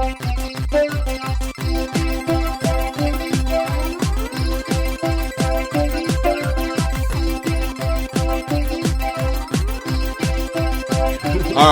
All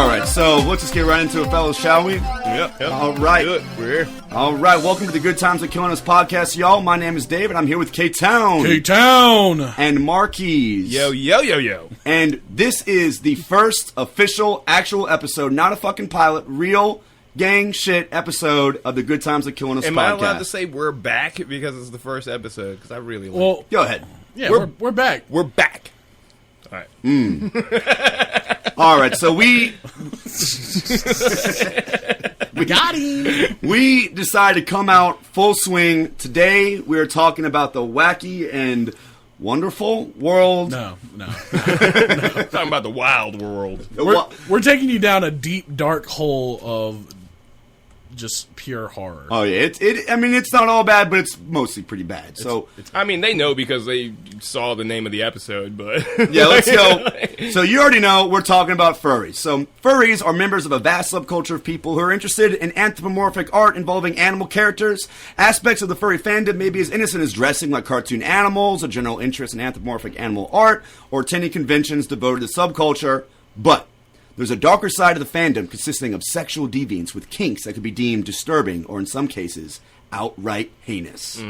right, so let's just get right into it, fellas, shall we? Yep. All right. We're here. All right, welcome to the Good Times of Killing Us podcast, y'all. My name is Dave, and I'm here with K-Town. K-Town! And Marquise. Yo. And this is the first official, actual episode, not a fucking pilot, real gang shit episode of the Good Times of Killing Us podcast. Am I allowed to say we're back because it's the first episode? Because I really like Well, Go ahead. yeah, we're back. We're back. All right. All right, so we got him. We decided to come out full swing. Today, we are talking about the wacky and wonderful world. No. Talking about the wild world. We're taking you down a deep, dark hole of just pure horror. Oh yeah, I mean, it's not all bad, but it's mostly pretty bad. So I mean, they know because they saw the name of the episode, but yeah, let's go. So you already know we're talking about furries. So furries are members of a vast subculture of people who are interested in anthropomorphic art involving animal characters. Aspects of the furry fandom may be as innocent as dressing like cartoon animals, a general interest in anthropomorphic animal art, or attending conventions devoted to subculture. But there's a darker side of the fandom consisting of sexual deviance with kinks that could be deemed disturbing or, in some cases, outright heinous.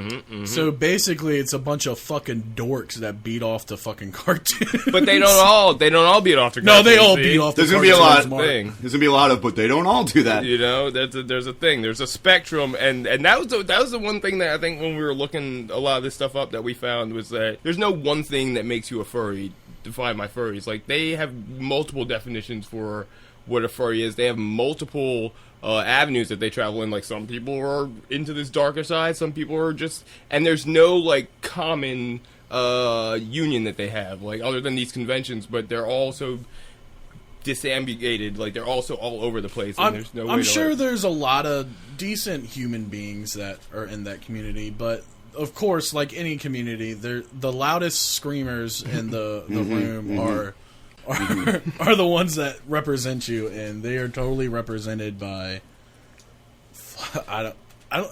So basically, it's a bunch of fucking dorks that beat off the fucking cartoons. but they don't all beat off the. No, they all see? beat off the There's gonna be a lot. cartoons, There's gonna be a lot of, but they don't all do that. You know, there's a thing. There's a spectrum, and that was the one thing that I think when we were looking a lot of this stuff up that we found was that there's no one thing that makes you a furry. Define my furries. Like, they have multiple definitions for what a furry is. They have multiple avenues that they travel in. Like, some people are into this darker side, some people are just, and there's no like common union that they have, like, other than these conventions, but they're also disambiguated, like they're also all over the place, and there's no way I'm to, sure like, there's a lot of decent human beings that are in that community, but of course, like any community, the loudest screamers in the room are the ones that represent you, and they are totally represented by. I don't.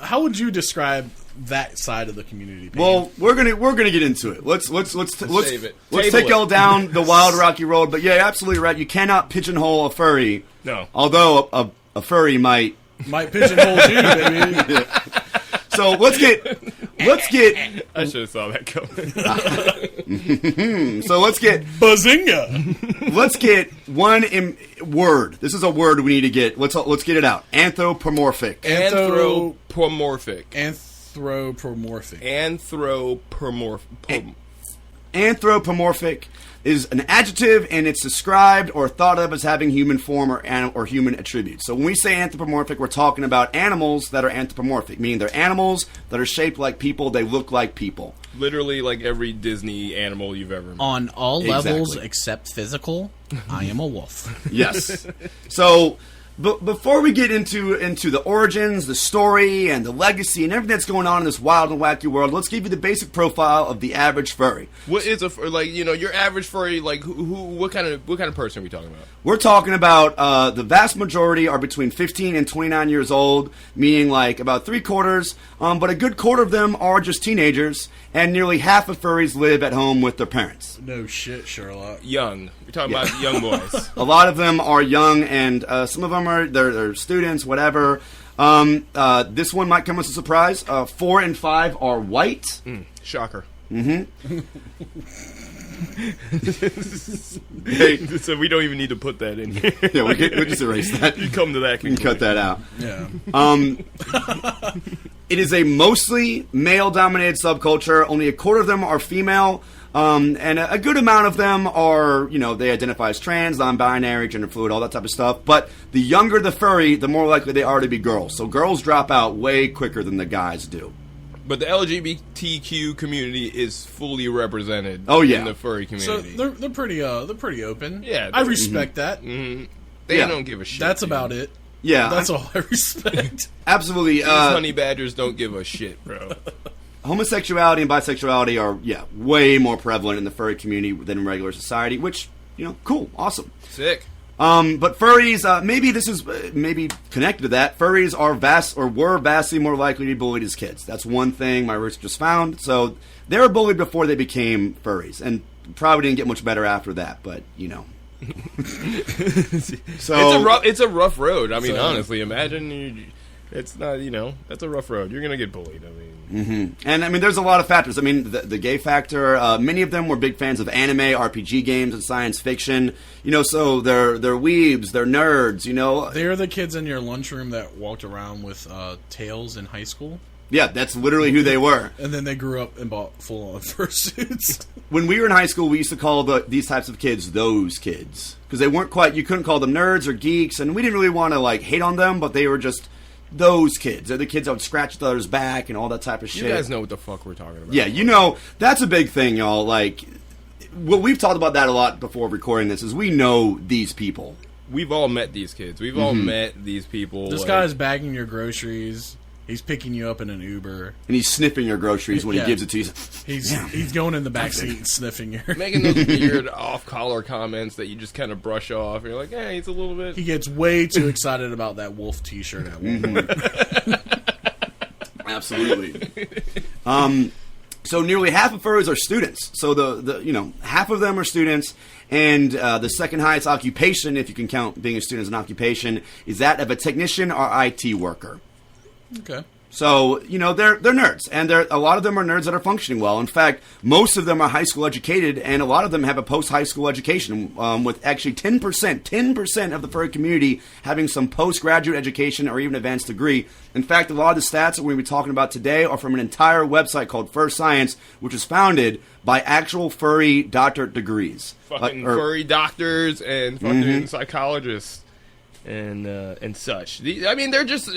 How would you describe that side of the community? Payne? Well, we're gonna get into it. Let's save it. Let's take y'all down the wild rocky road. But yeah, absolutely right. You cannot pigeonhole a furry. No. Although a furry might pigeonhole you, baby. Yeah. So let's get. I should have saw that coming. So let's get Bazinga. Let's get one word. This is a word we need to get. Let's get it out. Anthropomorphic. Anthropomorphic is an adjective, and it's described or thought of as having human form or human attributes. So when we say anthropomorphic, we're talking about animals that are anthropomorphic, meaning they're animals that are shaped like people, they look like people. Literally like every Disney animal you've ever met. On all levels except physical, I am a wolf. Yes. So before we get into the origins, the story, and the legacy, and everything that's going on in this wild and wacky world, let's give you the basic profile of the average furry. What is your average furry? Like, what kind of person are we talking about? We're talking about the vast majority are between 15 and 29 years old, meaning like about 3/4, but a good quarter of them are just teenagers, and nearly half of furries live at home with their parents. No shit, Sherlock. Young. You're talking about young boys. A lot of them are young, and some of them are they're students, whatever. This one might come as a surprise. 4 and 5 are white. Shocker. Mm-hmm. So we don't even need to put that in here. Yeah, we just erase that. You come to that conclusion. You can cut that out. Yeah. It is a mostly male-dominated subculture. Only a quarter of them are female. And a good amount of them are, they identify as trans, non-binary, gender fluid, all that type of stuff. But the younger the furry, the more likely they are to be girls. So girls drop out way quicker than the guys do. But the LGBTQ community is fully represented. Oh, yeah. In the furry community. So they're pretty open. Yeah, I respect that. Mm-hmm. They don't give a shit. That's about it. Yeah, that's all I respect. Absolutely. These honey badgers don't give a shit, bro. Homosexuality and bisexuality are, way more prevalent in the furry community than in regular society, which, cool, awesome. Sick. But furries, maybe this is maybe connected to that. Furries were vastly more likely to be bullied as kids. That's one thing my research just found. So they were bullied before they became furries, and probably didn't get much better after that. But so it's a rough road. I mean, honestly, imagine it's not. That's a rough road. You're gonna get bullied. I mean. And I mean, there's a lot of factors. I mean, the gay factor. Many of them were big fans of anime, RPG games, and science fiction. So they're weebs, they're nerds. They're the kids in your lunchroom that walked around with tails in high school. Yeah, that's literally who they were. And then they grew up and bought full-on fursuits. When we were in high school, we used to call these types of kids those kids because they weren't quite. You couldn't call them nerds or geeks, and we didn't really want to hate on them, but they were just. Those kids. They're the kids that would scratch each other's back and all that type of shit. You guys know what the fuck we're talking about. Yeah, that's a big thing, y'all. Well, we've talked about that a lot before recording this, is we know these people. We've all met these kids. We've all met these people. This guy's bagging your groceries. He's picking you up in an Uber. And he's sniffing your groceries when he gives it to you. He's going in the backseat and sniffing your... Making those weird off-collar comments that you just kind of brush off. You're like, hey, he's a little bit... He gets way too excited about that wolf t-shirt at Walmart. Absolutely. So nearly half of furries are students. So the half of them are students. And the second highest occupation, if you can count being a student as an occupation, is that of a technician or IT worker. Okay. So, they're nerds, and a lot of them are nerds that are functioning well. In fact, most of them are high school educated, and a lot of them have a post-high school education, with actually 10% of the furry community having some postgraduate education or even advanced degree. In fact, a lot of the stats that we're going to be talking about today are from an entire website called Fur Science, which was founded by actual furry doctorate degrees. Fucking furry doctors and fucking psychologists and such. They're just...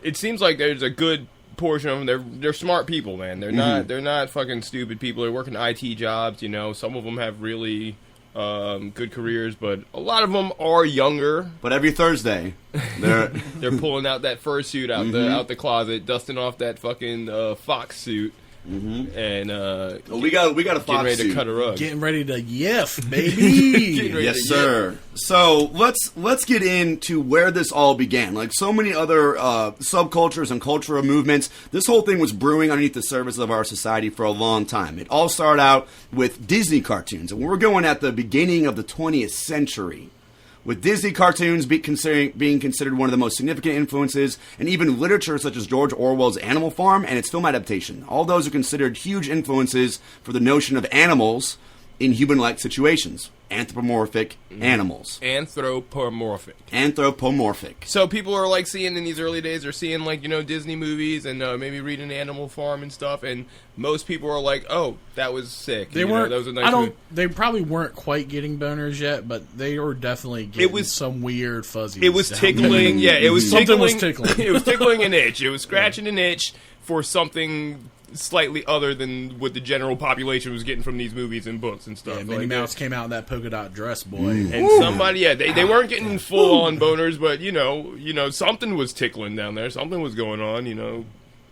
It seems like there's a good portion of them. They're smart people, man. They're not fucking stupid people. They're working IT jobs. Some of them have really good careers, but a lot of them are younger. But every Thursday, they're pulling out that fursuit out the closet, dusting off that fucking fox suit. And we got a fox getting ready suit. to cut a rug. Getting ready to yiff, baby. Yes, sir. So let's get into where this all began. Like so many other subcultures and cultural movements, this whole thing was brewing underneath the surface of our society for a long time. It all started out with Disney cartoons, and we're going at the beginning of the 20th century. With Disney cartoons being considered one of the most significant influences, and even literature such as George Orwell's Animal Farm and its film adaptation. All those are considered huge influences for the notion of animals in human-like situations. Anthropomorphic animals. Anthropomorphic. So people are seeing in these early days, they're seeing Disney movies and maybe reading Animal Farm and stuff, and most people are like, "Oh, that was sick." They weren't. That was a nice movie. They probably weren't quite getting boners yet, but they were definitely getting some weird fuzzies. It was tickling. Yeah, it was something tickling. was tickling. It was tickling an itch. It was scratching an itch for something slightly other than what the general population was getting from these movies and books and stuff. Yeah, Minnie Mouse came out in that polka dot dress, boy. And somebody, they weren't getting full on boners, but something was tickling down there. Something was going on.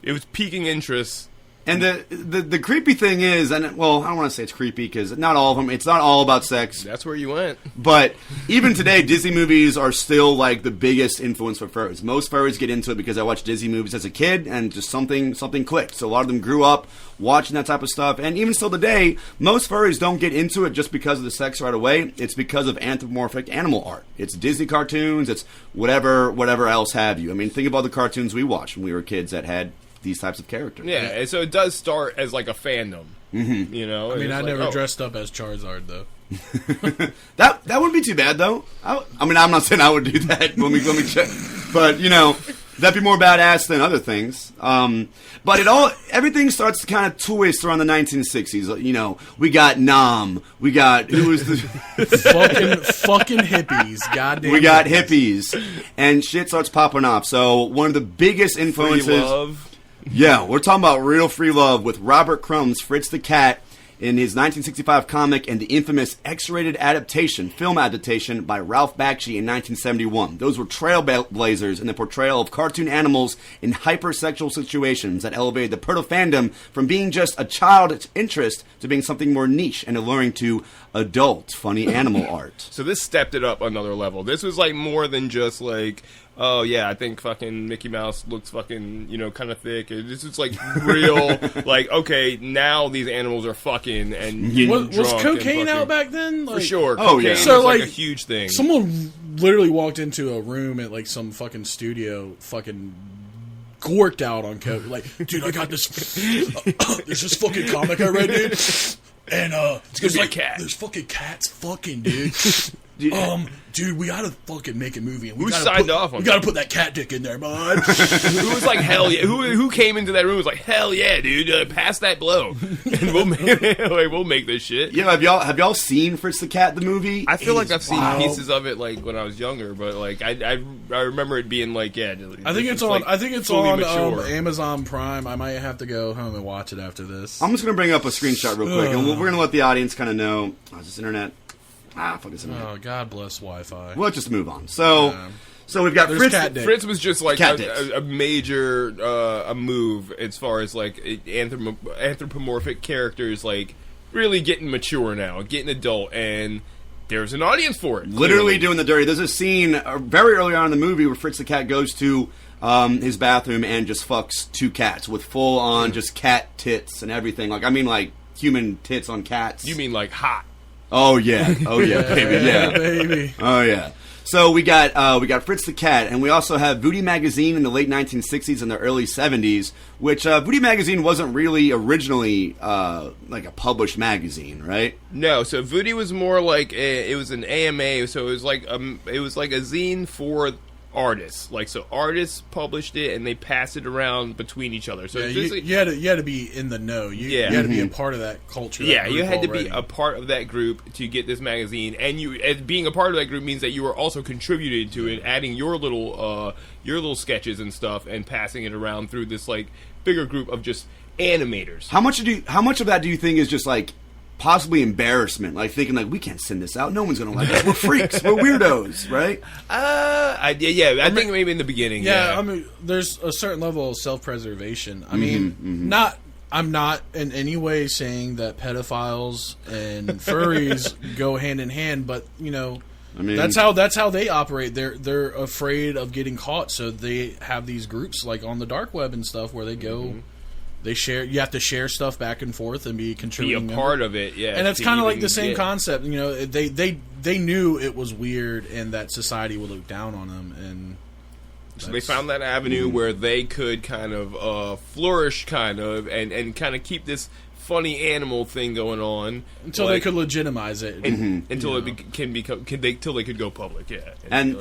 It was piquing interest. And the creepy thing is, and I don't want to say it's creepy because not all of them. It's not all about sex. That's where you went. But even today, Disney movies are still the biggest influence for furries. Most furries get into it because I watched Disney movies as a kid, and just something clicked. So a lot of them grew up watching that type of stuff, and even still today, most furries don't get into it just because of the sex right away. It's because of anthropomorphic animal art. It's Disney cartoons. It's whatever else have you. I mean, think about the cartoons we watched when we were kids that had these types of characters. Yeah, and so it does start as a fandom. I never dressed up as Charizard though. that wouldn't be too bad though. I'm not saying I would do that. Let me check. But that'd be more badass than other things. But everything starts to kind of twist around the 1960s. We got Nam. We got who was the fucking hippies. Goddamn. We got hippies, and shit starts popping off. So one of the biggest influences. Free love. Yeah, we're talking about real free love with Robert Crumb's Fritz the Cat in his 1965 comic and the infamous X-rated film adaptation by Ralph Bakshi in 1971. Those were trailblazers in the portrayal of cartoon animals in hypersexual situations that elevated the proto fandom from being just a child's interest to being something more niche and alluring to adult funny animal art. So this stepped it up another level. This was like more than just like, oh yeah, I think fucking Mickey Mouse looks fucking, kind of thick. This is like real, like, okay, now these animals are fucking and getting drunk. Was cocaine and out back then? For sure. Oh, yeah. Cocaine So, was like like, a huge thing. Someone literally walked into a room at like some fucking studio, fucking gorked out on coke. Like, dude, I got this. There's this fucking comic I read, dude. And it's gonna be a cat. There's fucking cats, fucking dude. Dude, we gotta fucking make a movie. And we Who gotta signed off on We gotta put that cat dick in there, bud. Who was like, hell yeah? Who came into that room and was like, hell yeah, dude, pass that blow, and we'll make this shit. Yeah, have y'all seen Fritz the Cat, the movie? I feel like I've seen pieces of it like when I was younger, but like I remember it being like, yeah. I think it's on Amazon Prime. I might have to go home and watch it after this. I'm just gonna bring up a screenshot real quick, and we're gonna let the audience kind of know. Oh, is this internet? Fuck this internet. Oh, God bless Wi-Fi. We'll just move on. So we've got Fritz. Fritz was just like a major a move as far as like anthropomorphic characters like really getting mature now, getting adult, and there's an audience for it. Literally doing the dirty. There's a scene very early on in the movie where Fritz the Cat goes to his bathroom and just fucks two cats with full on just cat tits and everything. Like, I mean, like human tits on cats. You mean like hot? Oh yeah, baby, yeah, baby. Oh yeah. So we got Fritz the Cat, and we also have Voodoo Magazine in the late 1960s and the early 70s, which Voodoo Magazine wasn't really originally like a published magazine, right? No, so Voodoo was more like it was an AMA, so it was like a zine for artists. Like, so artists published it and they passed it around between each other. So you had to be in the know. You had to be a part of that culture. Yeah, you had to be a part of that group to get this magazine, and being a part of that group means that you were also contributing to it, adding your little sketches and stuff, and passing it around through this like bigger group of just animators. How much of that do you think is just like possibly embarrassment, like thinking like we can't send this out, no one's gonna like us, we're freaks, we're weirdos, right? I think maybe in the beginning. I mean, there's a certain level of self-preservation. I mean, I'm not in any way saying that pedophiles and furries go hand in hand, but I mean, that's how they operate. They're afraid of getting caught, so they have these groups like on the dark web and stuff where they go. They share. You have to share stuff back and forth and be contributing. Be a part of it, yeah. And it's kind of like the same concept. They knew it was weird and that society would look down on them, and so they found that avenue where they could kind of flourish, and kind of keep this funny animal thing going on until they could legitimize it, until until they could go public, and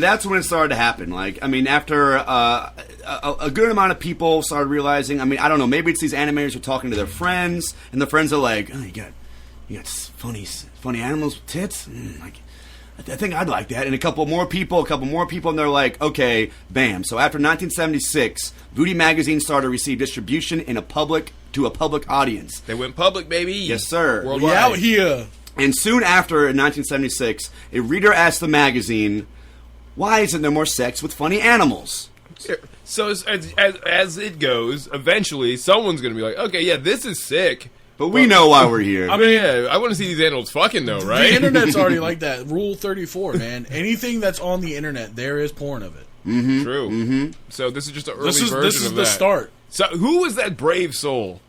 that's when it started to happen. Like, I mean, after a good amount of people started realizing, I mean, I don't know, maybe it's these animators who are talking to their friends, and the friends are like, oh, you got funny animals with tits, like, I think I'd like that. And a couple more people, and they're like, okay, bam. So after 1976, Voodoo Magazine started to receive distribution to a public audience. They went public, baby. Yes, sir. We out here. And soon after, in 1976, a reader asked the magazine, why isn't there more sex with funny animals? So as it goes, eventually someone's going to be like, okay, yeah, this is sick. But we know why we're here. I mean, yeah, I want to see these animals fucking, though, right? The internet's already like that. Rule 34, man. Anything that's on the internet, there is porn of it. Mm-hmm. True. Mm-hmm. So this is just an early version of that. This is the start. So who was that brave soul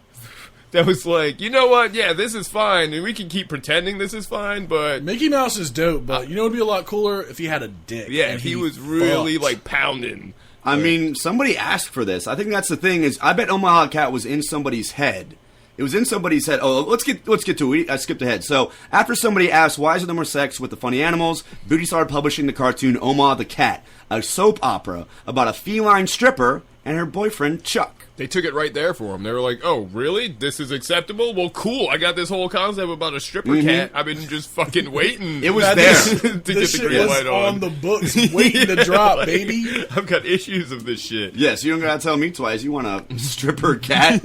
that was like, you know what? Yeah, this is fine, and we can keep pretending this is fine, but Mickey Mouse is dope. But you know, it'd be a lot cooler if he had a dick. Yeah, if he was really like pounding. I mean, somebody asked for this. I think that's the thing. Is I bet Omaha Cat was in somebody's head. It was in somebody's head. Oh, let's get to it. I skipped ahead. So after somebody asked, why is there no more sex with the funny animals, Booty started publishing the cartoon Omaha the Cat, a soap opera about a feline stripper and her boyfriend Chuck. They took it right there for him. They were like, oh, really? This is acceptable? Well, cool. I got this whole concept about a stripper cat. I've been just fucking waiting. It was there. to get the green light on the books, waiting to drop, baby. I've got issues of this shit. Yes, you don't gotta tell me twice. You want a stripper cat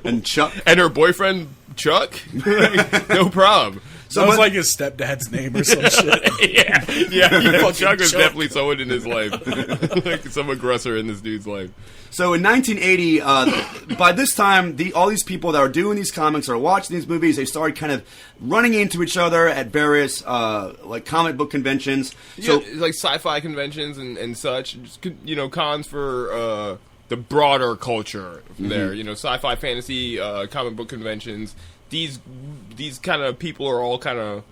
and Chuck. And her boyfriend Chuck, no problem. Sounds like his stepdad's name or some shit. yeah. Chuck was definitely someone in his life, like some aggressor in this dude's life. So in 1980, by this time, all these people that are doing these comics are watching these movies. They started kind of running into each other at various like comic book conventions. So like sci-fi conventions and such. Just, cons for the broader culture there. Sci-fi, fantasy, comic book conventions. These kind of people are all kind of,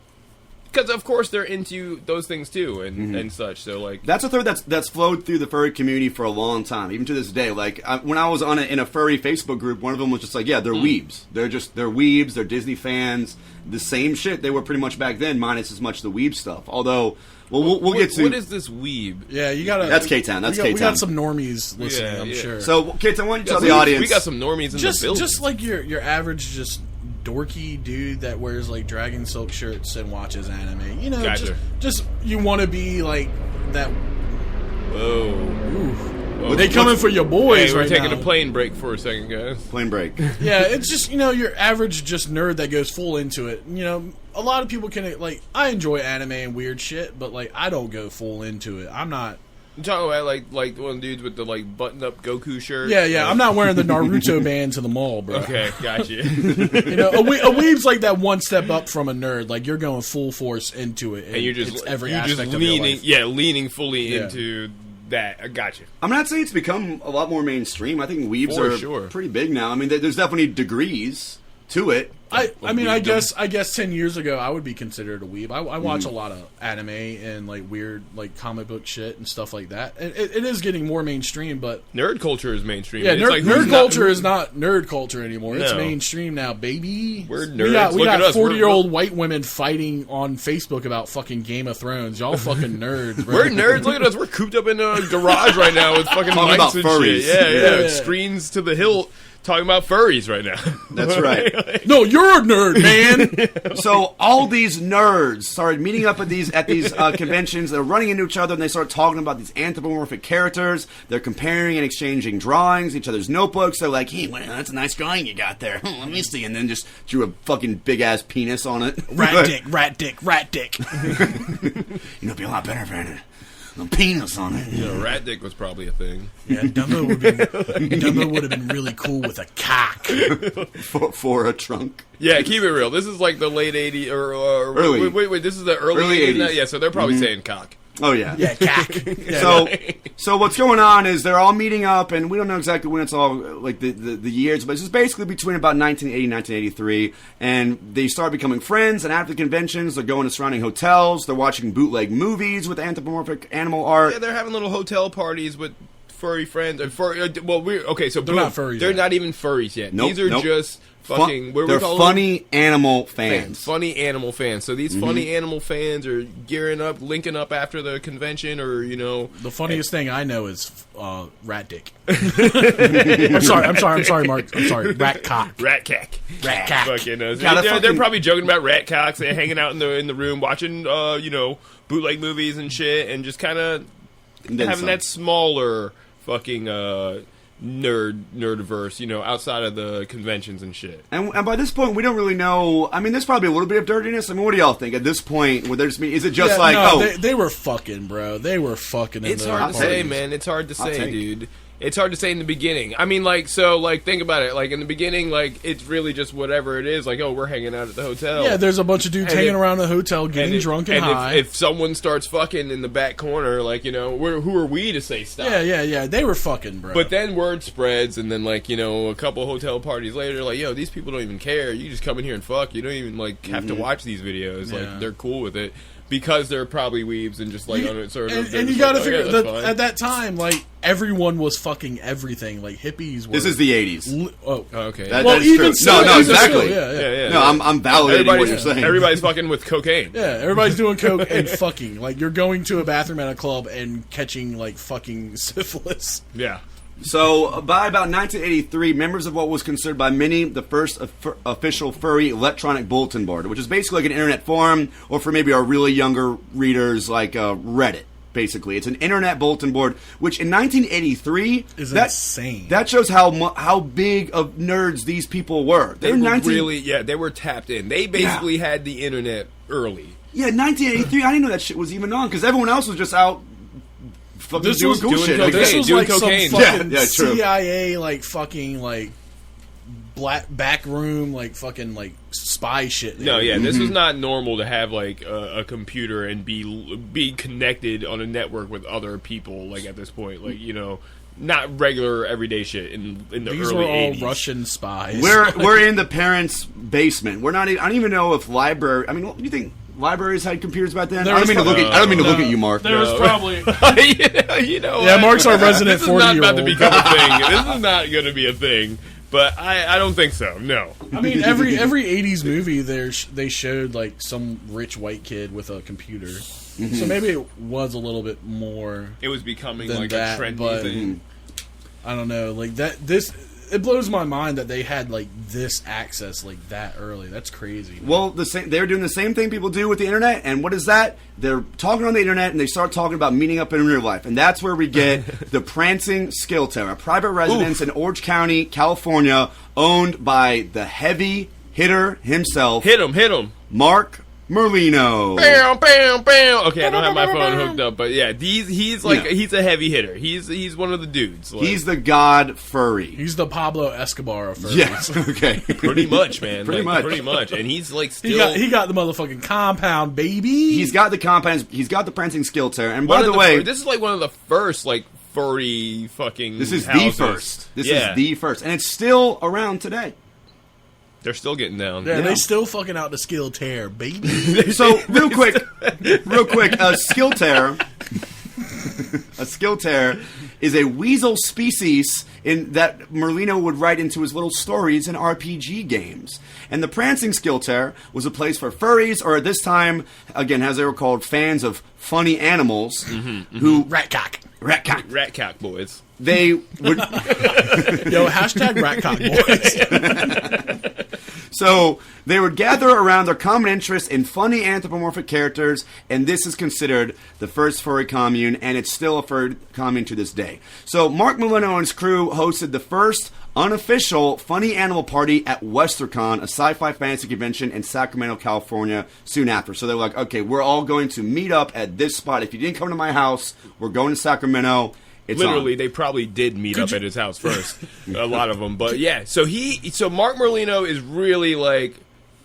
because of course they're into those things too and such. So like that's a thread that's flowed through the furry community for a long time, even to this day. Like when I was in a furry Facebook group, one of them was just like, yeah, they're weebs. They're weebs. They're Disney fans. The same shit they were pretty much back then, minus as much the weeb stuff. Although, we'll get to what is this weeb? Yeah, you gotta. That's K-Town. That's K-Town. We got some normies listening, I'm sure. So K-Town, why don't you tell the audience? We got some normies in the building. Just like your average just dorky dude that wears like dragon silk shirts and watches anime. Gotcha. Just you want to be like that. Whoa. Whoa. They coming for your boys. We're right taking now. a plane break for a second, guys. Plane break. Yeah, it's just your average just nerd that goes full into it. A lot of people can like. I enjoy anime and weird shit, but like I don't go full into it. I'm not. You talking about like one of the dudes with the like button-up Goku shirt? Yeah. I'm not wearing the Naruto band to the mall, bro. Okay, gotcha. A weeb's like that one step up from a nerd. Like you're going full force into it, and you're just it's every you're aspect just of leaning, your life. leaning fully into that. I gotcha. I'm not saying it's become a lot more mainstream. I think weebs For are pretty big now. I mean, there's definitely degrees to it. I guess 10 years ago I would be considered a weeb. I watch a lot of anime and like weird like comic book shit and stuff like that. It is getting more mainstream, but nerd culture is mainstream. Yeah, it's nerd culture is not nerd culture anymore. No. It's mainstream now, baby. We're nerds. We got Look at us. 40-year-old white women fighting on Facebook about fucking Game of Thrones. Y'all fucking nerds, bro. We're nerds. Look at us. We're cooped up in a garage right now with fucking talking mics about and furries. shit. Yeah. Screens to the hilt. Talking about furries right now. That's right. No, you're a nerd, man. So all these nerds started meeting up at these conventions. They're running into each other, and they start talking about these anthropomorphic characters. They're comparing and exchanging drawings, each other's notebooks. They're like, "Hey, well, that's a nice drawing you got there. Let me see." And then just drew a fucking big ass penis on it. Rat dick. It'd be a lot better if I had a penis on it. rat dick was probably a thing. Yeah, Dumbo would have been really cool with a cock for a trunk. Yeah, keep it real. This is like the late 80s or early. Wait. This is the early 80s. Now? Yeah, so they're probably saying cock. Oh yeah, yeah, cock. So what's going on is they're all meeting up, and we don't know exactly when it's all like the years, but it's just basically between about 1980 and 1983, and they start becoming friends. And after the conventions, they're going to surrounding hotels. They're watching bootleg movies with anthropomorphic animal art. Yeah, they're having little hotel parties with furry friends. So they're not furries. They're yet. not even furries yet. Nope, These are just fucking. They're funny animal fans. Funny animal fans. So these funny animal fans are gearing up, linking up after the convention, or The funniest thing I know is rat dick. I'm sorry, Mark. I'm sorry, rat cock. Rat cack. Rat cock. Fucking, they're probably joking about rat cocks. They're hanging out in the room watching bootleg movies and shit, and just kind of having that smaller fucking nerdverse, outside of the conventions and shit. And by this point, we don't really know. I mean, there's probably a little bit of dirtiness. I mean, what do y'all think at this point? Where there's is it just they were fucking, bro. They were fucking. It's hard to say, man. It's hard to say, dude. It's hard to say in the beginning. I mean, think about it. Like, in the beginning, it's really just whatever it is. Like, oh, we're hanging out at the hotel. Yeah, there's a bunch of dudes hanging around the hotel getting drunk and high. If someone starts fucking in the back corner, who are we to say stop? Yeah. They were fucking, bro. But then word spreads, and then, a couple hotel parties later, these people don't even care. You just come in here and fuck. You don't even, have to watch these videos. Yeah. They're cool with it. Because they're probably weebs and just on it sort of. And you got to figure that at that time, everyone was fucking everything. Like hippies were. This is the 80s. Okay. That is true. No, exactly. Yeah. No, I'm validating what you're saying. Everybody's fucking with cocaine. Yeah, everybody's doing coke and fucking. You're going to a bathroom at a club and catching fucking syphilis. Yeah. So, by about 1983, members of what was considered by many the first official furry electronic bulletin board, which is basically like an internet forum, or for maybe our really younger readers, like Reddit, basically. It's an internet bulletin board, which in 1983 is insane. That shows how big of nerds these people were. They were they were tapped in. They basically had the internet early. Yeah, 1983. I didn't know that shit was even on because everyone else was just out fucking doing cool shit. This was like cocaine. some fucking true. CIA, like fucking like back room, like fucking like spy shit. No, yeah, this was not normal to have like a computer and be connected on a network with other people. Like at this point, like not regular everyday shit in the These early were all 80s. Russian spies. We're in the parents' basement. We're not. I don't even know if library. I mean, what do you think? Libraries had computers back then. I don't mean to look at you, Mark. There was probably. Yeah, Mark's our resident 40-year-old. This is not about to become a thing. This is not going to be a thing. But I don't think so. No. I mean, every 80s movie, they showed like some rich white kid with a computer. So maybe it was a little bit more. It was becoming than like that, a trendy but thing. I don't know, like that. It blows my mind that they had like this access like that early. That's crazy. Man. Well, they're doing the same thing people do with the internet, and what is that? They're talking on the internet, and they start talking about meeting up in real life, and that's where we get the Prancing Skilltail, a private residence in Orange County, California, owned by the heavy hitter himself. Hit him. Mark Merlino. Bam, bam, bam. Okay, I don't have my phone hooked up, but yeah, he's a heavy hitter. He's one of the dudes. Like, he's the god furry. He's the Pablo Escobar of furries. Yes, okay. Pretty much, man. Pretty much. And he's like still. He got the motherfucking compound, baby. He's got the compounds. He's got the Prancing Skilltail. And by the way, this is like one of the first like furry fucking. This is houses. the first. This is the first, and it's still around today. They're still getting down. Yeah, they still fucking out the Skilltail, baby. So real quick, a Skilltail is a weasel species that Merlino would write into his little stories in RPG games. And the Prancing Skilltail was a place for furries, or at this time, again, as they were called, fans of funny animals who Ratcock boys. They would hashtag Ratcock boys. So they would gather around their common interest in funny anthropomorphic characters, and this is considered the first furry commune, and it's still a furry commune to this day. So Mark Merlino and his crew hosted the first unofficial funny animal party at WesternCon, a sci-fi fantasy convention in Sacramento, California, soon after. So they're like, okay, we're all going to meet up at this spot. If you didn't come to my house, we're going to Sacramento. It's literally, on. they probably did meet up at his house first. A lot of them, but yeah. So Mark Merlino is really like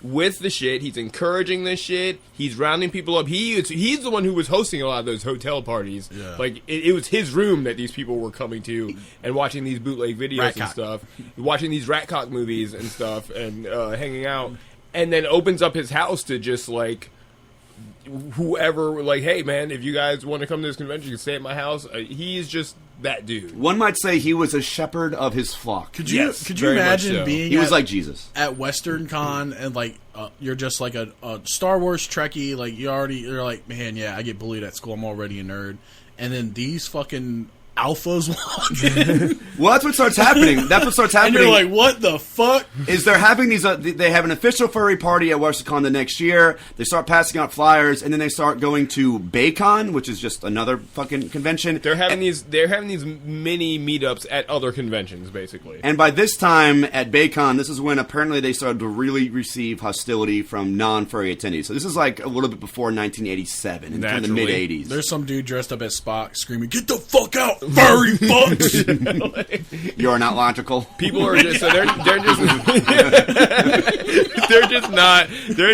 with the shit. He's encouraging this shit. He's rounding people up. He's the one who was hosting a lot of those hotel parties. Yeah. Like it was his room that these people were coming to and watching these bootleg videos and stuff, watching these Ratcock movies and stuff, and hanging out. And then opens up his house to just like. Whoever, like, hey man, if you guys want to come to this convention, you can stay at my house. He's just that dude. One might say he was a shepherd of his flock. Could you imagine being? He was like Jesus at WesternCon, and like you're just like a Star Wars Trekkie. Like you're like, man, yeah, I get bullied at school. I'm already a nerd, and then these fucking alphas walk in. Well, that's what starts happening. And you're like, what the fuck? Is they're having these? They have an official furry party at WesternCon the next year. They start passing out flyers, and then they start going to Baycon, which is just another fucking convention. They're having these mini meetups at other conventions, basically. And by this time at Baycon, this is when apparently they started to really receive hostility from non-furry attendees. So this is like a little bit before 1987, in kind of the mid '80s. There's some dude dressed up as Spock screaming, "Get the fuck out, furry fucks!" You're not logical. People are just they're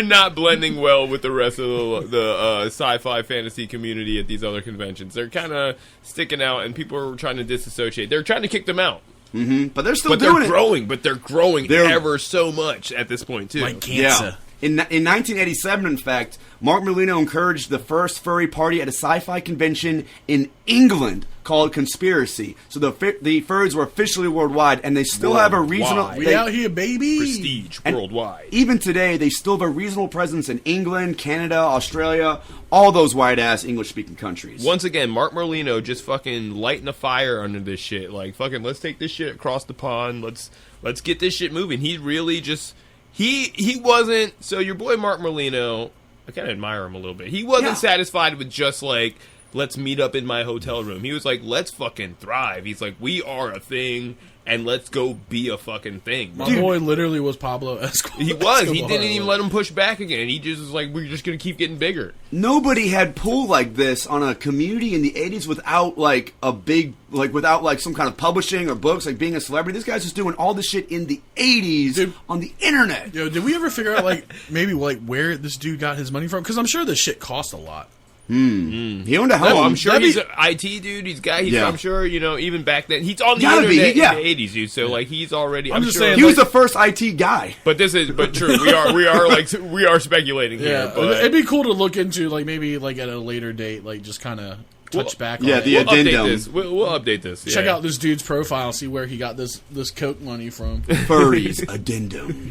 not blending well with the rest of the sci-fi fantasy community at these other conventions. They're kind of sticking out, and people are trying to disassociate. They're trying to kick them out. Mm-hmm. But they're still doing it. They're growing ever so much at this point too. Like cancer. Yeah. In 1987, in fact, Mark Merlino encouraged the first furry party at a sci-fi convention in England called Conspiracy. So the furries were officially worldwide, and they still have a regional... We out here, baby! Prestige worldwide. Even today, they still have a reasonable presence in England, Canada, Australia, all those wide-ass English-speaking countries. Once again, Mark Merlino just fucking lighting a fire under this shit. Like, fucking, let's take this shit across the pond. Let's get this shit moving. He really just... He wasn't... So your boy Mark Merlino, I kind of admire him a little bit. He wasn't satisfied with just, like, let's meet up in my hotel room. He was like, let's fucking thrive. He's like, we are a thing, and let's go be a fucking thing. My boy literally was Pablo Escobar. He was. He didn't even let him push back again. He just was like, we're just going to keep getting bigger. Nobody had pull like this on a community in the 80s without, like, a big, like, without, like, some kind of publishing or books, like, being a celebrity. This guy's just doing all this shit in the 80s on the internet. Yo, did we ever figure out, like, maybe, like, where this dude got his money from? Because I'm sure this shit cost a lot. He owned a home. Oh, I'm sure he's an IT dude. I'm sure, even back then. He's on the internet in the 80s, dude. So, like, he's already... I'm just sure saying, he was the first IT guy. But true. We are speculating here. But it'd be cool to look into, like, maybe, like, at a later date, like, just kind of touch back on it. the addendum. We'll update this. Check out this dude's profile, see where he got this Coke money from. Furries addendum.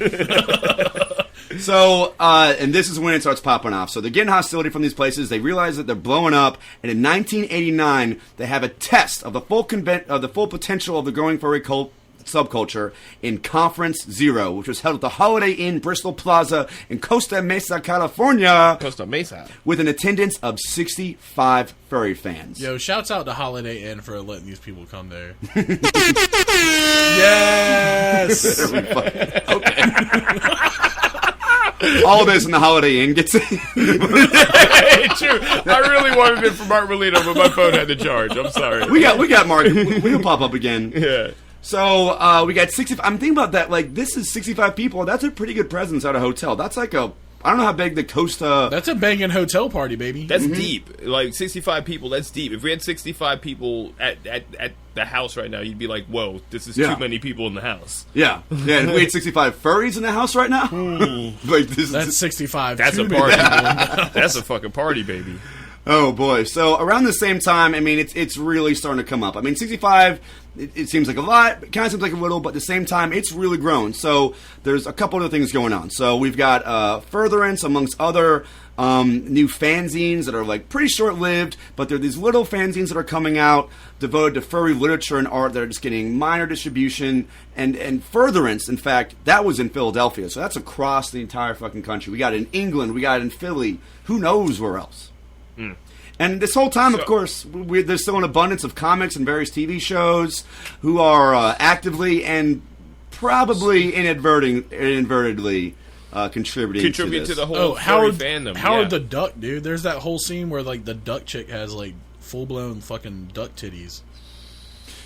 So, and this is when it starts popping off. So they're getting hostility from these places. They realize that they're blowing up. And in 1989, they have a test of the full potential of the growing furry subculture in Conference Zero, which was held at the Holiday Inn Bristol Plaza in Costa Mesa, California. Costa Mesa. With an attendance of 65 furry fans. Yo, shouts out to Holiday Inn for letting these people come there. Yes! Okay. All this in the Holiday Inn gets it. True. I really wanted it from Mark Molino, but my phone had to charge. I'm sorry. We got Mark. We'll pop up again. Yeah. So we got 60. I'm thinking about that. Like, this is 65 people. That's a pretty good presence at a hotel. That's like I don't know how big the Costa... That's a banging hotel party, baby. That's deep. Like, 65 people, that's deep. If we had 65 people at the house right now, you'd be like, whoa, this is too many people in the house. Yeah. Yeah, and if we had 65 furries in the house right now... like that's 65. That's a party. That's a fucking party, baby. Oh, boy. So, around the same time, I mean, it's really starting to come up. I mean, 65... It seems like a lot, it kind of seems like a little, but at the same time, it's really grown. So there's a couple other things going on. So we've got furtherance amongst other new fanzines that are like pretty short-lived, but they're these little fanzines that are coming out devoted to furry literature and art that are just getting minor distribution and furtherance. In fact, that was in Philadelphia, so that's across the entire fucking country. We got it in England, we got it in Philly. Who knows where else? And this whole time, of course, there's still an abundance of comics and various TV shows who are actively and probably inadvertently contributing to the whole furry fandom. Howard the Duck, dude. There's that whole scene where like the duck chick has like full-blown fucking duck titties.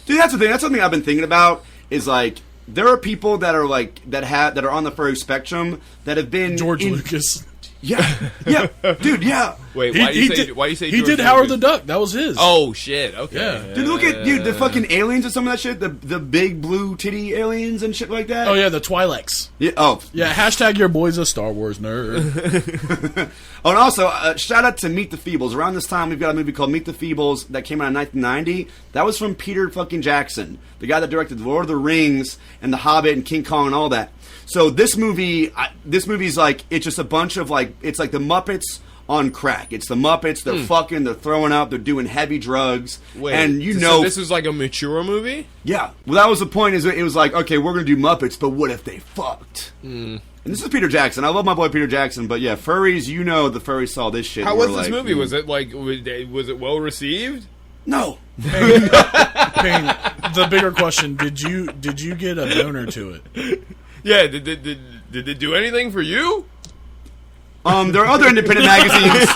Dude, that's the thing. That's something I've been thinking about. Is like there are people that are like that are on the furry spectrum that have been George Lucas. Yeah, dude, yeah. Wait, why do you say George He did Howard the Duck. That was his. Oh shit. Okay. Yeah. Dude, look at the fucking aliens and some of that shit. The big blue titty aliens and shit like that. Oh yeah, the Twi'leks. Yeah. Oh yeah. Hashtag your boy's a Star Wars nerd. Oh, and also shout out to Meet the Feebles. Around this time, we've got a movie called Meet the Feebles that came out in 1990. That was from Peter fucking Jackson, the guy that directed Lord of the Rings and The Hobbit and King Kong and all that. So this movie's like, it's just a bunch of like, it's like the Muppets on crack. It's the Muppets, they're fucking, they're throwing up, they're doing heavy drugs. Wait, and so this is like a mature movie? Yeah. Well, that was the point, is it was like, okay, we're going to do Muppets, but what if they fucked? And this is Peter Jackson. I love my boy Peter Jackson, but yeah, Furries, the Furries saw this shit. How was this movie? Was it like, was it well received? No. Payne, the bigger question, did you get a boner to it? Yeah, did it do anything for you? There are other independent magazines.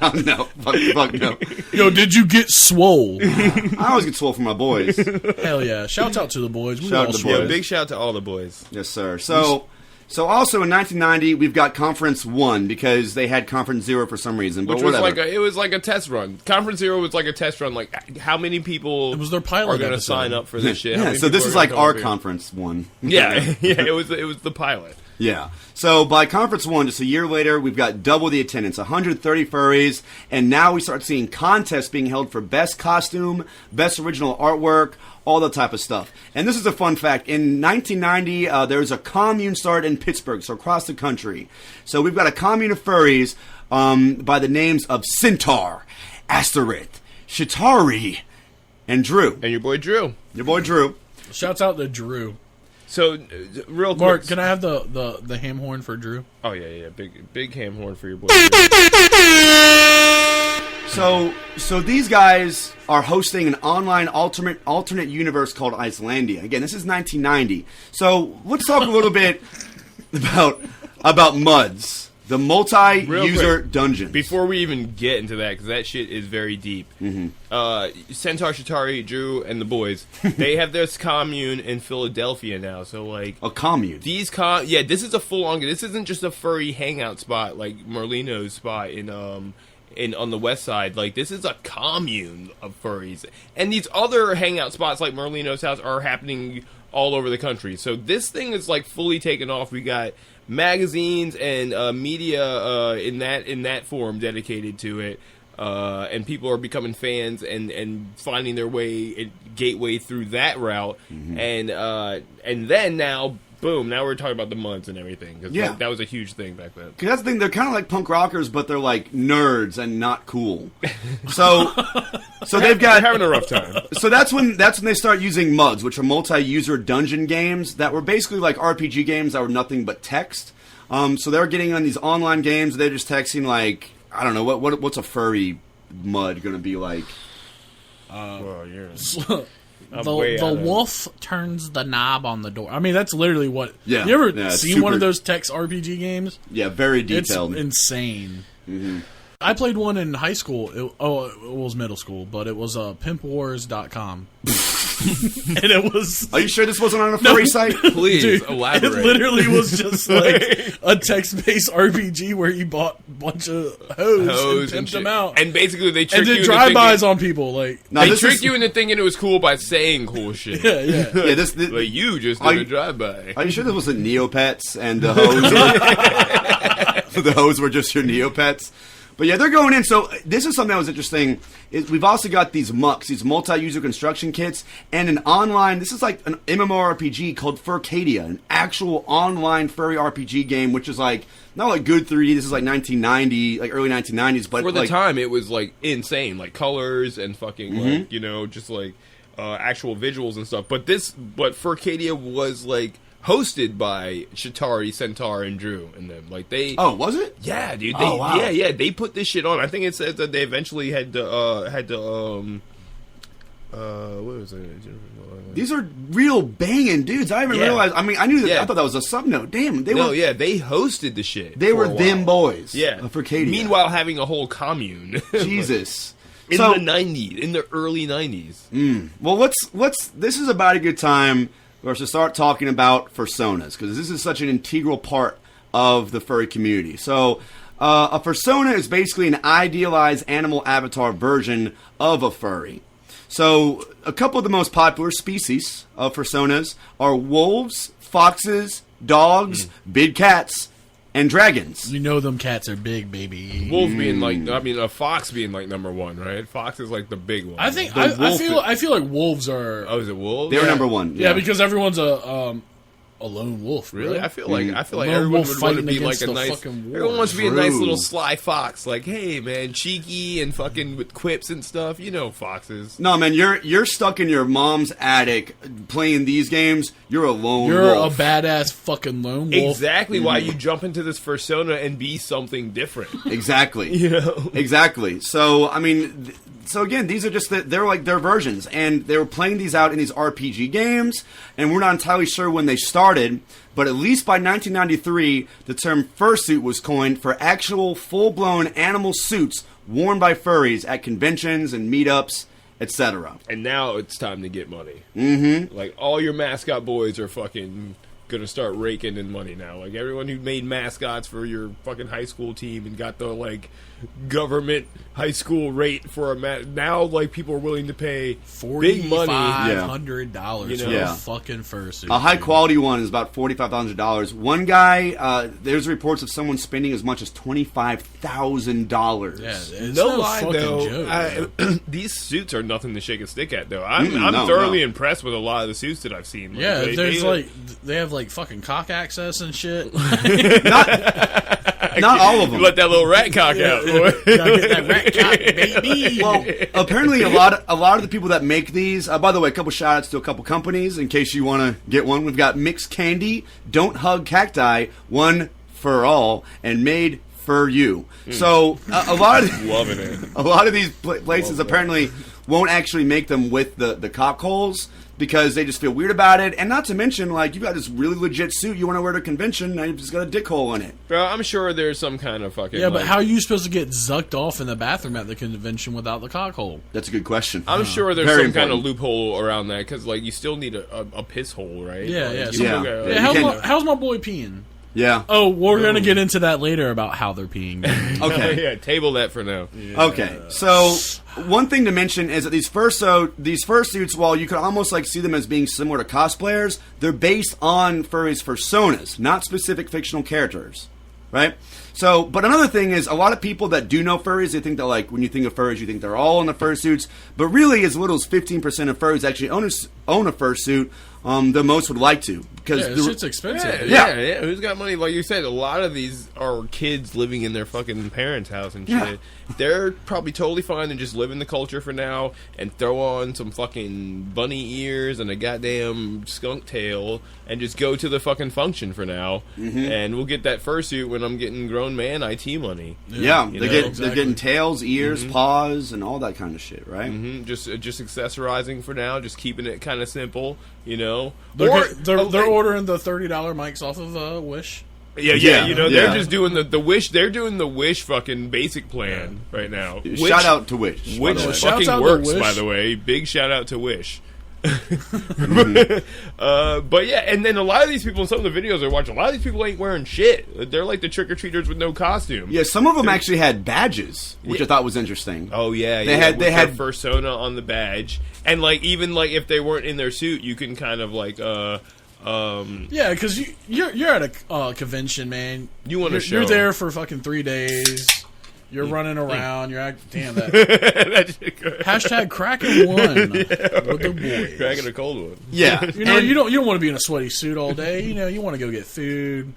Oh, no. Fuck no. Yo, did you get swole? I always get swole from my boys. Hell yeah. Shout out to the boys. We Shout all out to the swole. boys. Big shout to all the boys. Yes, sir. So also in 1990, we've got Conference 1 because they had Conference 0 for some reason. But Which was whatever. it was like a test run. Conference 0 was like a test run. Like, how many people It was their pilot are going to episode. sign up for this shit? How Yeah, many so this people is are like gonna come our up here? Conference 1. Yeah, it was the pilot. Yeah. So by Conference 1, just a year later, we've got double the attendance, 130 furries, and now we start seeing contests being held for best costume, best original artwork, all that type of stuff. And this is a fun fact. In 1990, there was a commune started in Pittsburgh, so across the country. So we've got a commune of furries by the names of Centaur, Asterith, Shatari, and Drew. And your boy Drew. Your boy Drew. Shouts out to Drew. So, real quick. Mark, can I have the ham horn for Drew? Oh, yeah. Big ham horn for your boy Drew. So these guys are hosting an online alternate universe called Icelandia. Again, this is 1990. So let's talk a little bit about MUDs, the multi-user dungeons. Before we even get into that, because that shit is very deep. Centaur, Shatari, Drew, and the boys, they have this commune in Philadelphia now. So like a commune. This is a full-on. This isn't just a furry hangout spot like Merlino's spot on the west side. Like, this is a commune of furries. And these other hangout spots like Merlino's house are happening all over the country. So this thing is like fully taken off. We got magazines and media in that form dedicated to it. And people are becoming fans and finding their gateway through that route. And then now, boom, now we're talking about the MUDs and everything. Cause that was a huge thing back then. Because that's the thing, they're kind of like punk rockers, but they're like nerds and not cool. So they've got... They're having a rough time. So that's when they start using MUDs, which are multi-user dungeon games that were basically like RPG games that were nothing but text. So they're getting on these online games, they're just texting like, I don't know, what's a furry MUD going to be like? The wolf turns the knob on the door. I mean, that's literally what... Yeah. You ever seen one of those text RPG games? Yeah, very detailed. It's insane. I played one in high school. It was middle school, but it was pimpwars.com. And it was... Are you sure this wasn't on a furry site? Please, Dude, elaborate. It literally was just like a text-based RPG where you bought a bunch of hoes and pimped them out. And basically they tricked and you did drive-bys on people. Like, they tricked you into thinking it was cool by saying cool shit. Yeah. This like, you just did a drive-by. Are you sure this wasn't Neopets and the hoes the hoes were just your Neopets? But yeah, they're going in. So this is something that was interesting. We've also got these MUCs, these multi-user construction kits, and an online, this is like an MMORPG called Furcadia, an actual online furry RPG game, which is like, not like good 3D, this is like 1990, like early 1990s. But for the time, it was like insane, like colors and fucking, like, you know, just like actual visuals and stuff. But Furcadia was like, hosted by Shatari, Centaur, and Drew and them. Like they... Oh, was it? Yeah, dude. Wow. Yeah, they put this shit on. I think it says that they eventually had to what was it? These are real banging dudes. I didn't realize. I mean, I knew that. I thought that was a sub note. Damn, they hosted the shit. They were them boys. Yeah, for Katie. Meanwhile, having a whole commune. Jesus. In the 90s, in the early 90s. Well, let's. This is about a good time for us to start talking about personas, because this is such an integral part of the furry community. So, a persona is basically an idealized animal avatar version of a furry. So, a couple of the most popular species of personas are wolves, foxes, dogs, big cats, and dragons. You know them cats are big, baby. Wolf being like, I mean, a fox being like number one, right? Fox is like the big one. I think I feel like wolves are. Oh, is it wolves? They're number one. Yeah, because everyone's a lone wolf. Really? Right? I feel like Lone everyone wolf would want to fighting be like against a the nice. fucking wolf. Everyone wants to be a nice True. little sly fox. Like, hey man, cheeky and fucking with quips and stuff. You know, foxes. No, man, you're stuck in your mom's attic playing these games. You're a lone You're wolf. a badass fucking lone wolf. Exactly why you jump into this persona and be something different. Exactly. You know? Exactly. So, I mean, so again, these are just, they're like their versions. And they were playing these out in these RPG games, and we're not entirely sure when they started, but at least by 1993, the term fursuit was coined for actual full-blown animal suits worn by furries at conventions and meetups, etc. And now it's time to get money. Mm-hmm. Like, all your mascot boys are fucking gonna start raking in money now. Like, everyone who made mascots for your fucking high school team and got the, like, government high school rate for a now, like, people are willing to pay big money. $4,500 You know? for Yeah. a fucking fursuit. A high-quality one is about $45,000. One guy, there's reports of someone spending as much as $25,000. Yeah, it's No lie, fucking though. joke. These suits are nothing to shake a stick at, though. I'm No, thoroughly no. impressed with a lot of the suits that I've seen. Like, Yeah, they they have like fucking cock access and shit. Not all of them. let that little rat cock out, boy. Gotta get that rat cock, baby. Well, apparently a lot of the people that make these. By the way, a couple shout outs to a couple companies in case you want to get one. We've got Mixed Candy, Don't Hug Cacti, One for All, and Made for you. So a lot of Loving it. a lot of these places apparently won't actually make them with the cock holes because they just feel weird about it. And not to mention, like, you got this really legit suit you want to wear to a convention, now you've just got a dick hole in it. Bro, I'm sure there's some kind of fucking... Yeah, but how are you supposed to get zucked off in the bathroom at the convention without the cock hole? That's a good question. I'm sure there's Very some kind of important. loophole around that, because, like, you still need a piss hole, right? Yeah, Like, yeah. you So- still Yeah. gotta- Yeah, how's my boy peeing? Yeah. Oh, we're going to get into that later about how they're peeing. Okay. Yeah, table that for now. Okay, so one thing to mention is that these fursuits, while you could almost like see them as being similar to cosplayers, they're based on furries' personas, not specific fictional characters, right? So, but another thing is, a lot of people that do know furries, they think that, like, when you think of furries, you think they're all in the fursuits, but really, as little as 15% of furries actually own a fursuit. The most would like to, because Yeah, this shit's expensive. Yeah. Who's got money? Like you said, a lot of these are kids living in their fucking parents' house and shit. Yeah. They're probably totally fine to just live in the culture for now and throw on some fucking bunny ears and a goddamn skunk tail and just go to the fucking function for now. And we'll get that fursuit when I'm getting grown man IT money. yeah, You they're know, getting tails, ears, paws, and all that kind of shit, right? Just accessorizing for now, just keeping it kind of simple, you know. They're ordering the $30 mics off of Wish. Yeah, you know, yeah. they're just doing the Wish. They're doing the Wish fucking basic plan right now. Wish, Shout out to Wish. by Wish the way. Shouts fucking out to works, Wish. by the way. Big shout out to Wish. But yeah, and then a lot of these people in some of the videos I watch, a lot of these people ain't wearing shit. They're like the trick-or-treaters with no costume. Yeah, some of them actually had badges, which I thought was interesting. Oh yeah, They had- with they had- their persona on the badge, and like even like if they weren't in their suit, you can kind of like Yeah, because you're at a convention, man. You want to show. You're there for fucking 3 days. You're running around. You're damn that. Hashtag cracking one with the boys. cracking a cold one. Yeah, You know, and- you don't want to be in a sweaty suit all day. You know, you want to go get food.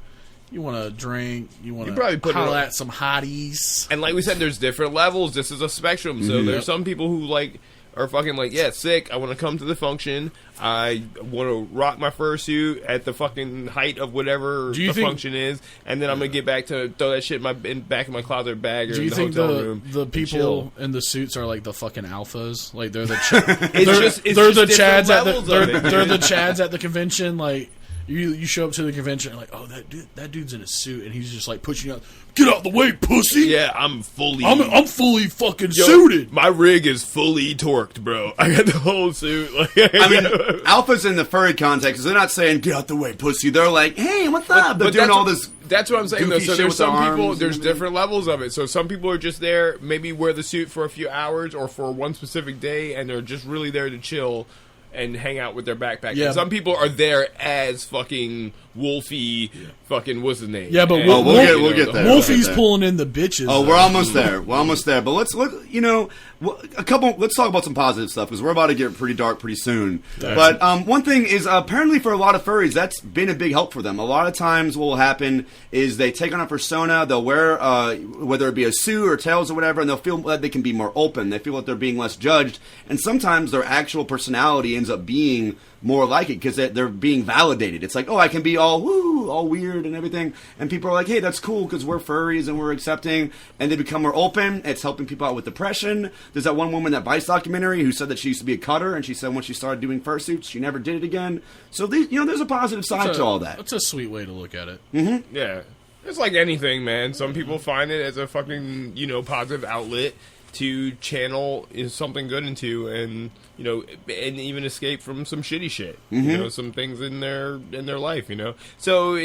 You want to drink. You want probably to put it holler on- at some hotties. And like we said, there's different levels. This is a spectrum. So there's some people who like are fucking like, yeah, sick. I want to come to the function. I want to rock my fursuit at the fucking height of whatever Do you the think- function is, and then I'm gonna get back to throw that shit back in my closet bag or Do in you the think hotel room. the and people chill. in the suits are like the fucking alphas? Like they're the It's they're just the different chads at levels the of it. they're the chads at the convention. Like you show up to the convention and like, oh that dude's in a suit and he's just like pushing you out. Get out the way, pussy! Yeah, I'm fully. I'm fully fucking Yo, suited. My rig is fully torqued, bro. I got the whole suit. Like, I mean, alphas in the furry context, they're not saying "get out the way, pussy." They're like, "Hey, what's up?" They're doing that's all what- this. That's what I'm saying, though. goofy So shit there's with their some people, arms there's and everything. different levels of it. So some people are just there, maybe wear the suit for a few hours or for one specific day, and they're just really there to chill and hang out with their backpack. Yeah. And some people are there as fucking Wolfie, fucking what's his name? Yeah, but And, we'll we'll get the there. whole- Wolfie's Okay. pulling in the bitches. Oh, though. we're almost there. We're almost there. But let's let's talk about some positive stuff because we're about to get pretty dark pretty soon. But one thing is apparently for a lot of furries, that's been a big help for them. A lot of times, what will happen is they take on a persona. They'll wear whether it be a suit or tails or whatever, and they'll feel that they can be more open. They feel like they're being less judged, and sometimes their actual personality ends up being more like it because they're being validated. It's like, oh, I can be all woo, all weird and everything, and people are like, hey, that's cool because we're furries and we're accepting, and they become more open. It's helping people out with depression. There's that one woman in that Vice documentary who said that she used to be a cutter, and she said when she started doing fursuits, she never did it again. So there's a positive side to all that. That's a sweet way to look at it. Yeah. It's like anything, man. Some people find it as a fucking, positive outlet to channel something good into and, and even escape from some shitty shit. Some things in their life, So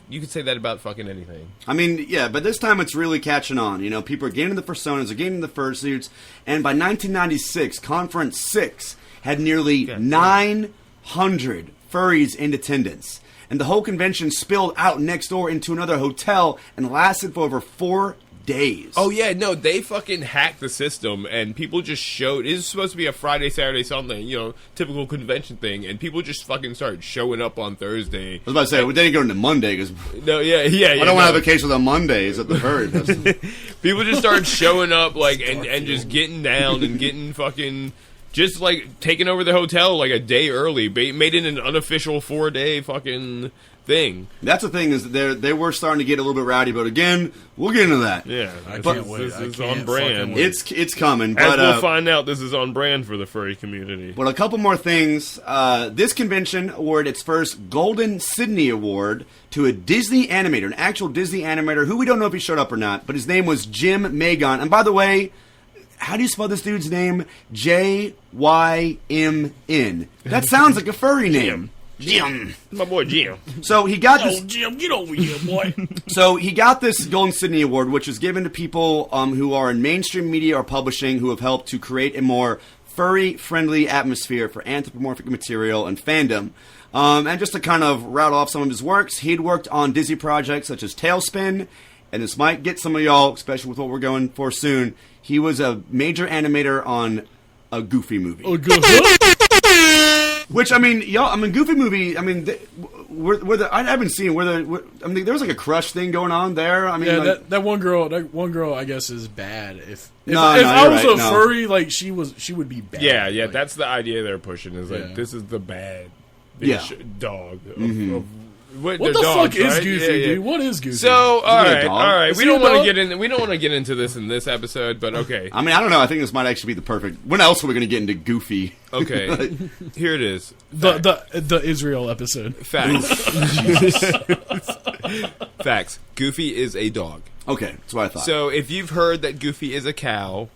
you could say that about fucking anything. I mean, yeah, but this time it's really catching on. People are gaining the personas, they're gaining the fursuits, and by 1996, Conference 6 had nearly 900 furries in attendance. And the whole convention spilled out next door into another hotel and lasted for over 4 days. Oh, yeah, no, they fucking hacked the system, and people just showed... It was supposed to be a Friday, Saturday, Sunday, typical convention thing, and people just fucking started showing up on Thursday. I was about to say, we didn't go into Monday because No, yeah. I don't want to have a case with on Mondays at the furry festival. People just started showing up, like, and just getting down and getting fucking... Just, like, taking over the hotel, like, a day early. Made it an unofficial 4-day fucking thing. That's the thing is that they were starting to get a little bit rowdy, but again, we'll get into that. Yeah, I can't wait. This is I can't on brand. It's coming. As But we'll find out, this is on brand for the furry community. But a couple more things. This convention awarded its first Golden Sydney Award to a Disney animator, an actual Disney animator, who we don't know if he showed up or not, but his name was Jim Magon. And by the way, how do you spell this dude's name? Jymn. That sounds like a furry name. Jim. My boy Jim. So he got this. Oh, Jim, get over here, boy. So he got this Golden Sydney Award, which is given to people who are in mainstream media or publishing who have helped to create a more furry-friendly atmosphere for anthropomorphic material and fandom. And just to kind of route off some of his works, he'd worked on Disney projects such as Tailspin, and this might get some of y'all, especially with what we're going for soon. He was a major animator on a Goofy movie. Oh, good. Which, I mean, y'all, Goofy movie, I mean, I haven't seen there was like a crush thing going on there. I mean, Yeah, like, that one girl, I guess, is bad. If No, I you're was right, a no. furry, like she would be bad. Yeah, Like, that's the idea they're pushing. Is like Yeah. this is the bad Yeah. dog. Mm-hmm. What the fuck is Goofy, dude? What is Goofy? So all he a right, dog? all right. Is We he don't a want to dog? get in. We don't want to get into this in this episode, but okay, I mean, I don't know. I think this might actually be the perfect. When else are we going to get into Goofy? okay. Here it is. the Israel episode. Facts. Facts. Goofy is a dog. Okay, that's what I thought. So if you've heard that Goofy is a cow,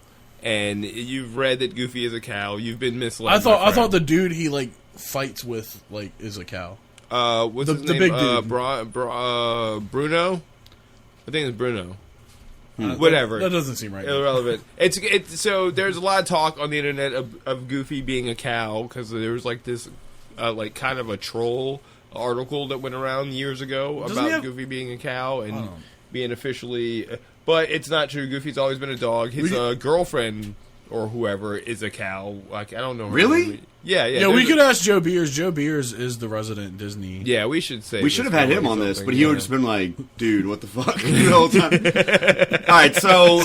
and you've read that Goofy is a cow, you've been misled. I thought my friend. the dude he like fights with like is a cow. What's his the name? big dude. Bruno. I think it's Bruno. Whatever. That doesn't seem right. Irrelevant. It's so there's a lot of talk on the internet of Goofy being a cow because there was like this like kind of a troll article that went around years ago Doesn't about he have- Goofy being a cow and being officially. But it's not true. Goofy's always been a dog. His girlfriend or whoever is a cow. Like I don't know. her Really? name. Yeah. Yeah, we could ask Joe Beers. Joe Beers is the resident Disney. Yeah, we should say we should have had him on this, but he would have just been. been like, dude, what the fuck? The whole time. Alright, so,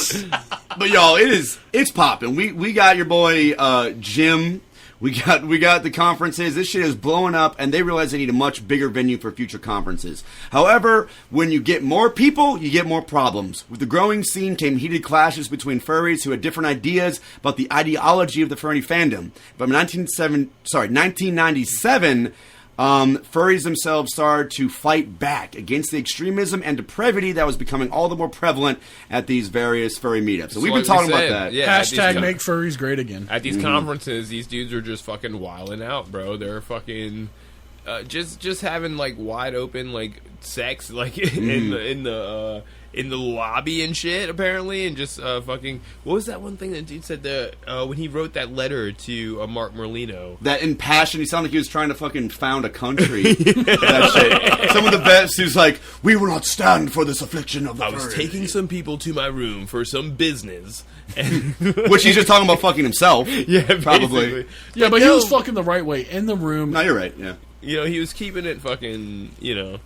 but y'all, it's popping. We got your boy, Jim. We got the conferences. This shit is blowing up, and they realize they need a much bigger venue for future conferences. However, when you get more people, you get more problems. With the growing scene came heated clashes between furries who had different ideas about the ideology of the furry fandom. But in 1997, furries themselves started to fight back against the extremism and depravity that was becoming all the more prevalent at these various furry meetups. So we've been talking about that. Yeah, at Hashtag these make furries great again. At these conferences, these dudes are just fucking wilding out, bro. They're fucking just having like wide open like sex like in the lobby and shit apparently, and just fucking what was that one thing that dude said when he wrote that letter to Mark Merlino? That in passion, he sounded like he was trying to fucking found a country. That shit. Some of the best, he was like, "We will not stand for this affliction of the I was furry." taking some people to my room for some business, Which he's just talking about fucking himself. yeah, Probably. basically. Yeah, but no, he was fucking the right way in the room. No, you're right, yeah. You know, he was keeping it fucking, you know.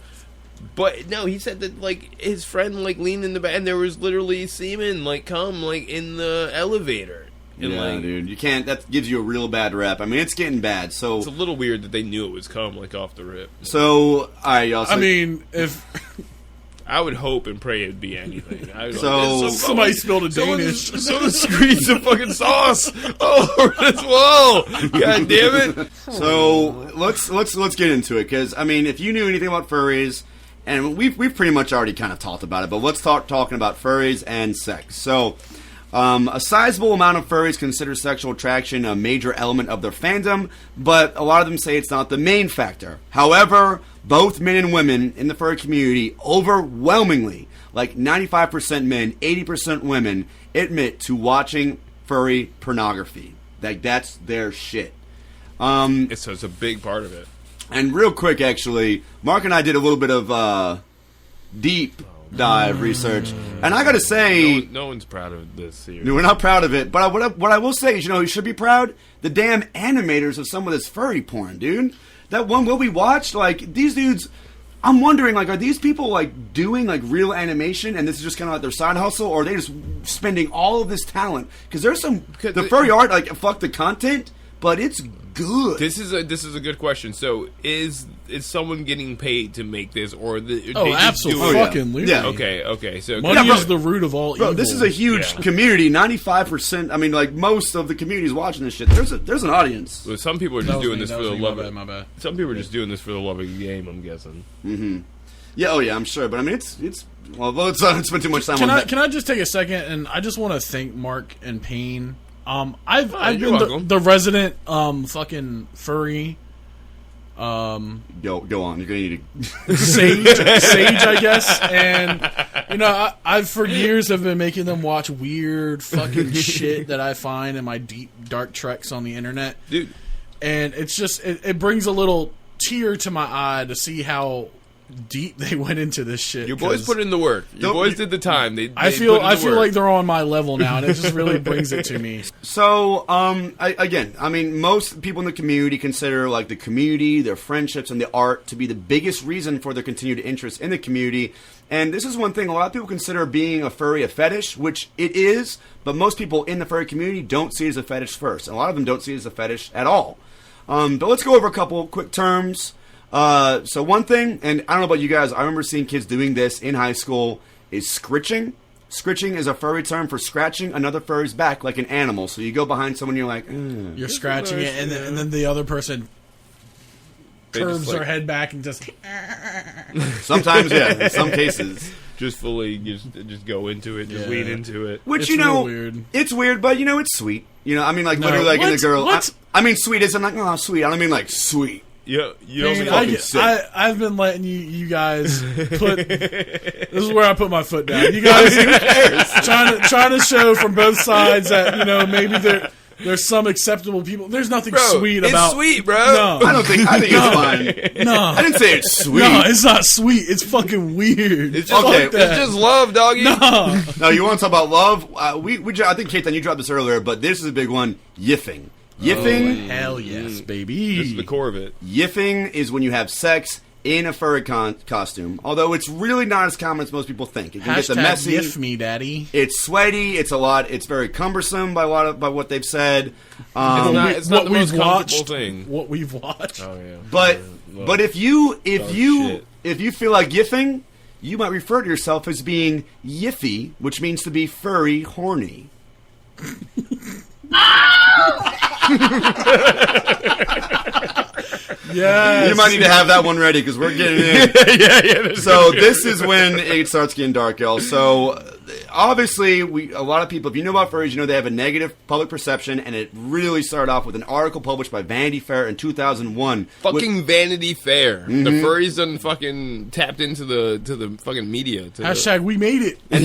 But no, he said that like his friend like leaned in the back and there was literally semen like come like in the elevator. And, Yeah, like, dude. You can't, that gives you a real bad rap. I mean, it's getting bad. So, it's a little weird that they knew it was cum like off the rip. alright, y'all. So, I mean, if I would hope and pray it'd be anything. I would So- somebody spilled a Danish. Someone screens some fucking sauce over this wall. God damn it! So let's get into it, because I mean, if you knew anything about furries, and we've pretty much already kind of talked about it, but let's start talking about furries and sex. So, a sizable amount of furries consider sexual attraction a major element of their fandom, but a lot of them say it's not the main factor. However, both men and women in the furry community overwhelmingly, like 95% men, 80% women, admit to watching furry pornography. Like, that's their shit. It's a big part of it. And real quick, actually, Mark and I did a little bit of deep dive research, and I gotta say, No one's proud of this series. we're not proud of it. But what I will say is, you should be proud. The damn animators of some of this furry porn, dude. That one what we watched, like these dudes. I'm wondering, like, are these people like doing like real animation, and this is just kind of like their side hustle, or are they just spending all of this talent? Because there's some the furry art, like fuck the content, but it's good. This is a good question. So is is someone getting paid to make this, or they just absolutely. do it? Fucking literally. Yeah. Okay. So Money is the root of all Bro, evil. this is a huge community. 95%. I mean, like most of the community's watching this shit. There's an audience. Well, some people are just doing this for the love of my bad. Some people are just doing this for the love of the game. I'm guessing. Yeah. Oh yeah. I'm sure. But I mean, it's well, let's spend too much time on that. Can I just take a second and I just want to thank Mark and Payne. I've you're been welcome. the resident fucking furry. Go on. You're gonna need to. Sage, I guess, and you know, I've for years have been making them watch weird fucking shit that I find in my deep dark treks on the internet, Dude. and it's just it brings a little tear to my eye to see how deep they went into this shit. Your boys put in the work. Your boys did the time. I feel like they're on my level now, and it just really brings it to me. So, I mean, most people in the community consider like the community, their friendships, and the art to be the biggest reason for their continued interest in the community. And this is one thing a lot of people consider being a furry a fetish, which it is, but most people in the furry community don't see it as a fetish first. And a lot of them don't see it as a fetish at all. But let's go over a couple quick terms. So one thing, and I don't know about you guys, I remember seeing kids doing this in high school, is scritching. Scritching is a furry term for scratching another furry's back like an animal. So you go behind someone and you're like, You're scratching it, and then the other person curves their head back and just... Sometimes, yeah, in some cases. Just fully, just go into it, just lean into it. Which, It's you know, real weird. it's weird, but, you know, it's sweet. You know, I mean, like, literally, like, in the girl... I mean, sweet isn't like, oh, sweet. I don't mean, like, sweet. Yeah, you I mean, don't I've been letting you guys put. This is where I put my foot down. You guys trying to show from both sides that, you know, maybe there's some acceptable people. There's nothing sweet about. It's sweet, bro. No, I think it's fine. no. I didn't say it's sweet. No, it's not sweet. It's fucking weird. It's just, Okay. it's just love, doggy. No. No, you want to talk about love? I think, Kate, you dropped this earlier, but this is a big one. Yiffing. Yiffing? Hell yes, baby. This is the core of it. Yiffing is when you have sex in a furry costume. Although it's really not as common as most people think. It can get the messy. Yiff me, daddy. It's sweaty. It's a lot. It's very cumbersome by what they've said. It's not the most comfortable thing. What we've watched. Oh yeah. But if you feel like yiffing, you might refer to yourself as being yiffy, which means to be furry horny. Yeah, you might need to have that one ready because we're getting in. yeah. So this is when it starts getting dark, y'all. So obviously, a lot of people, if you know about furries, you know they have a negative public perception, and it really started off with an article published by Vanity Fair in 2001. Fucking Vanity Fair. The furries done fucking tapped into the fucking media. Hashtag we made it. And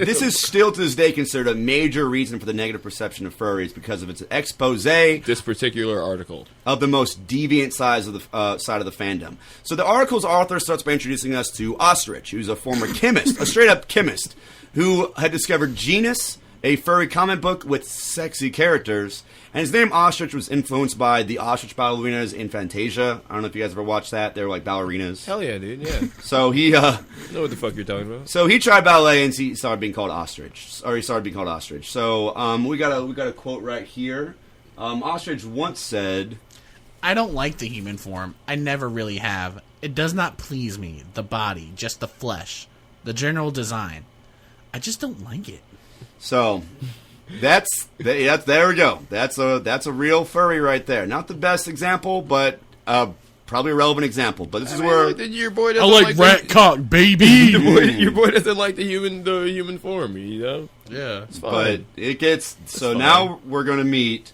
this is still to this day considered a major reason for the negative perception of furries because of its expose this particular article of the most deviant side of the fandom. So the article's author starts by introducing us to Ostrich, who's a former chemist, a straight-up chemist, who had discovered Genus, a furry comic book with sexy characters. And his name Ostrich was influenced by the ostrich ballerinas in Fantasia. I don't know if you guys ever watched that. They were like ballerinas. Hell yeah, dude, yeah. So he know what the fuck you're talking about. So he tried ballet and he started being called Ostrich. So we got a quote right here. Ostrich once said, I don't like the human form. I never really have. It does not please me. The body, just the flesh, the general design. I just don't like it. So that's there we go. That's a real furry right there. Not the best example, but probably a relevant example. But this is where your boy I doesn't like rat cock, baby. your boy doesn't like the human form, you know? Yeah. It's fine. but it gets so now we're gonna meet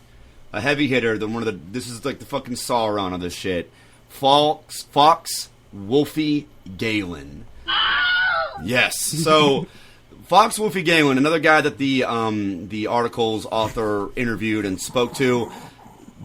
a heavy hitter. This is like the fucking Sauron of this shit. Fox Wolfie Galen. Yes. So Fox Wolfie Galen, another guy that the article's author interviewed and spoke to.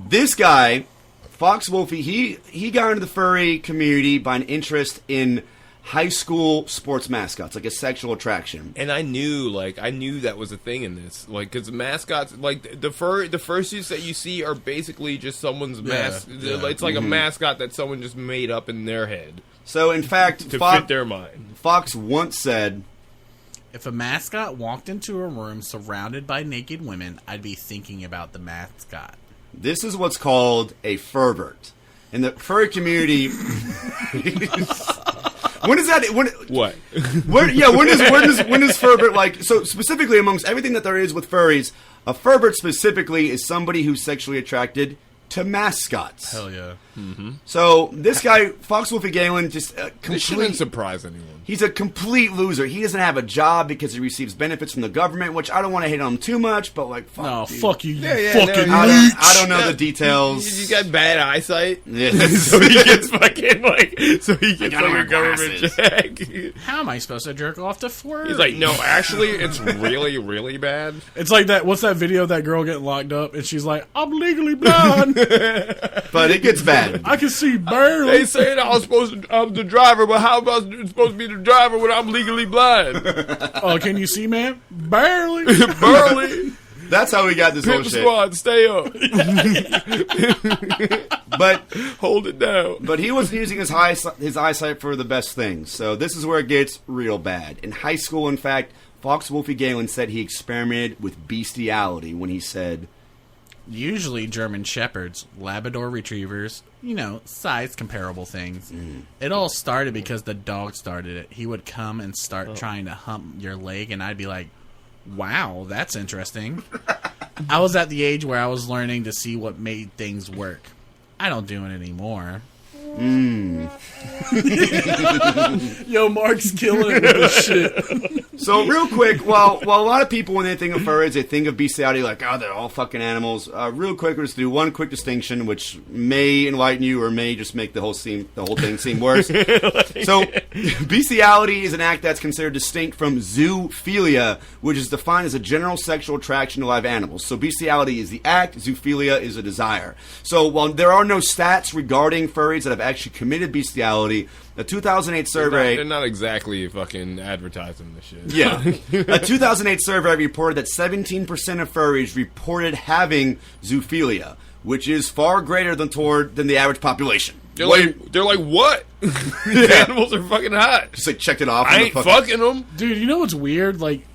This guy, Fox Wolfie, he got into the furry community by an interest in high school sports mascots, like a sexual attraction. And I knew that was a thing in this, like, because mascots, like the fursuits that you see are basically just someone's mask. Yeah. It's like a mascot that someone just made up in their head So, in fact, to fit their mind. Fox once said, If a mascot walked into a room surrounded by naked women, I'd be thinking about the mascot. this is what's called a furvert. in the furry community. When is that? What? When does Furbert, like, so specifically amongst everything that there is with furries, a Furbert specifically is somebody who's sexually attracted to mascots. Hell yeah. So this guy, Fox Wolfie Galen, just This shouldn't surprise anyone. He's a complete loser. He doesn't have a job because he receives benefits from the government, which I don't want to hate on him too much, but like, fuck, No, dude. fuck you, Yeah, fucking no, leech. I don't know the details. You got bad eyesight, Yeah. so he gets fucking like, gotta wear a government glasses. check. How am I supposed to jerk off to Furry? He's like, no, actually, it's really, really bad. It's like that. What's that video of that girl getting locked up and she's like, "I'm legally blind. But it gets bad. I can see barely." They saying I'm the driver, but how am I supposed to be the driver when I'm legally blind? Oh, can you see, man? Barely. Burley, That's how we got this whole Pimp shit. Squad, stay up, But hold it down. But he wasn't using his eyesight for the best things. So this is where it gets real bad. In high school, in fact, Fox Wolfie Galen said he experimented with bestiality when he said, Usually German Shepherds, Labrador Retrievers, size comparable things. It all started because the dog started it. He would come and start trying to hump your leg, and I'd be like, wow, that's interesting. I was at the age where I was learning to see what made things work. I don't do it anymore. Yo, Mark's killing it with this shit. So real quick, while a lot of people when they think of furries, they think of bestiality like, oh, they're all fucking animals. Real quick, let's do one quick distinction, which may enlighten you or may just make the whole thing seem worse. So bestiality is an act that's considered distinct from zoophilia, which is defined as a general sexual attraction to live animals. So bestiality is the act, zoophilia is a desire. So while there are no stats regarding furries that have actually committed bestiality, a 2008 survey... They're not exactly fucking advertising this shit. Yeah. A 2008 survey reported that 17% of furries reported having zoophilia, which is far greater than the average population. They're like, what? These animals are fucking hot. Just like checked it off. I ain't fucking them. Dude, you know what's weird? Like,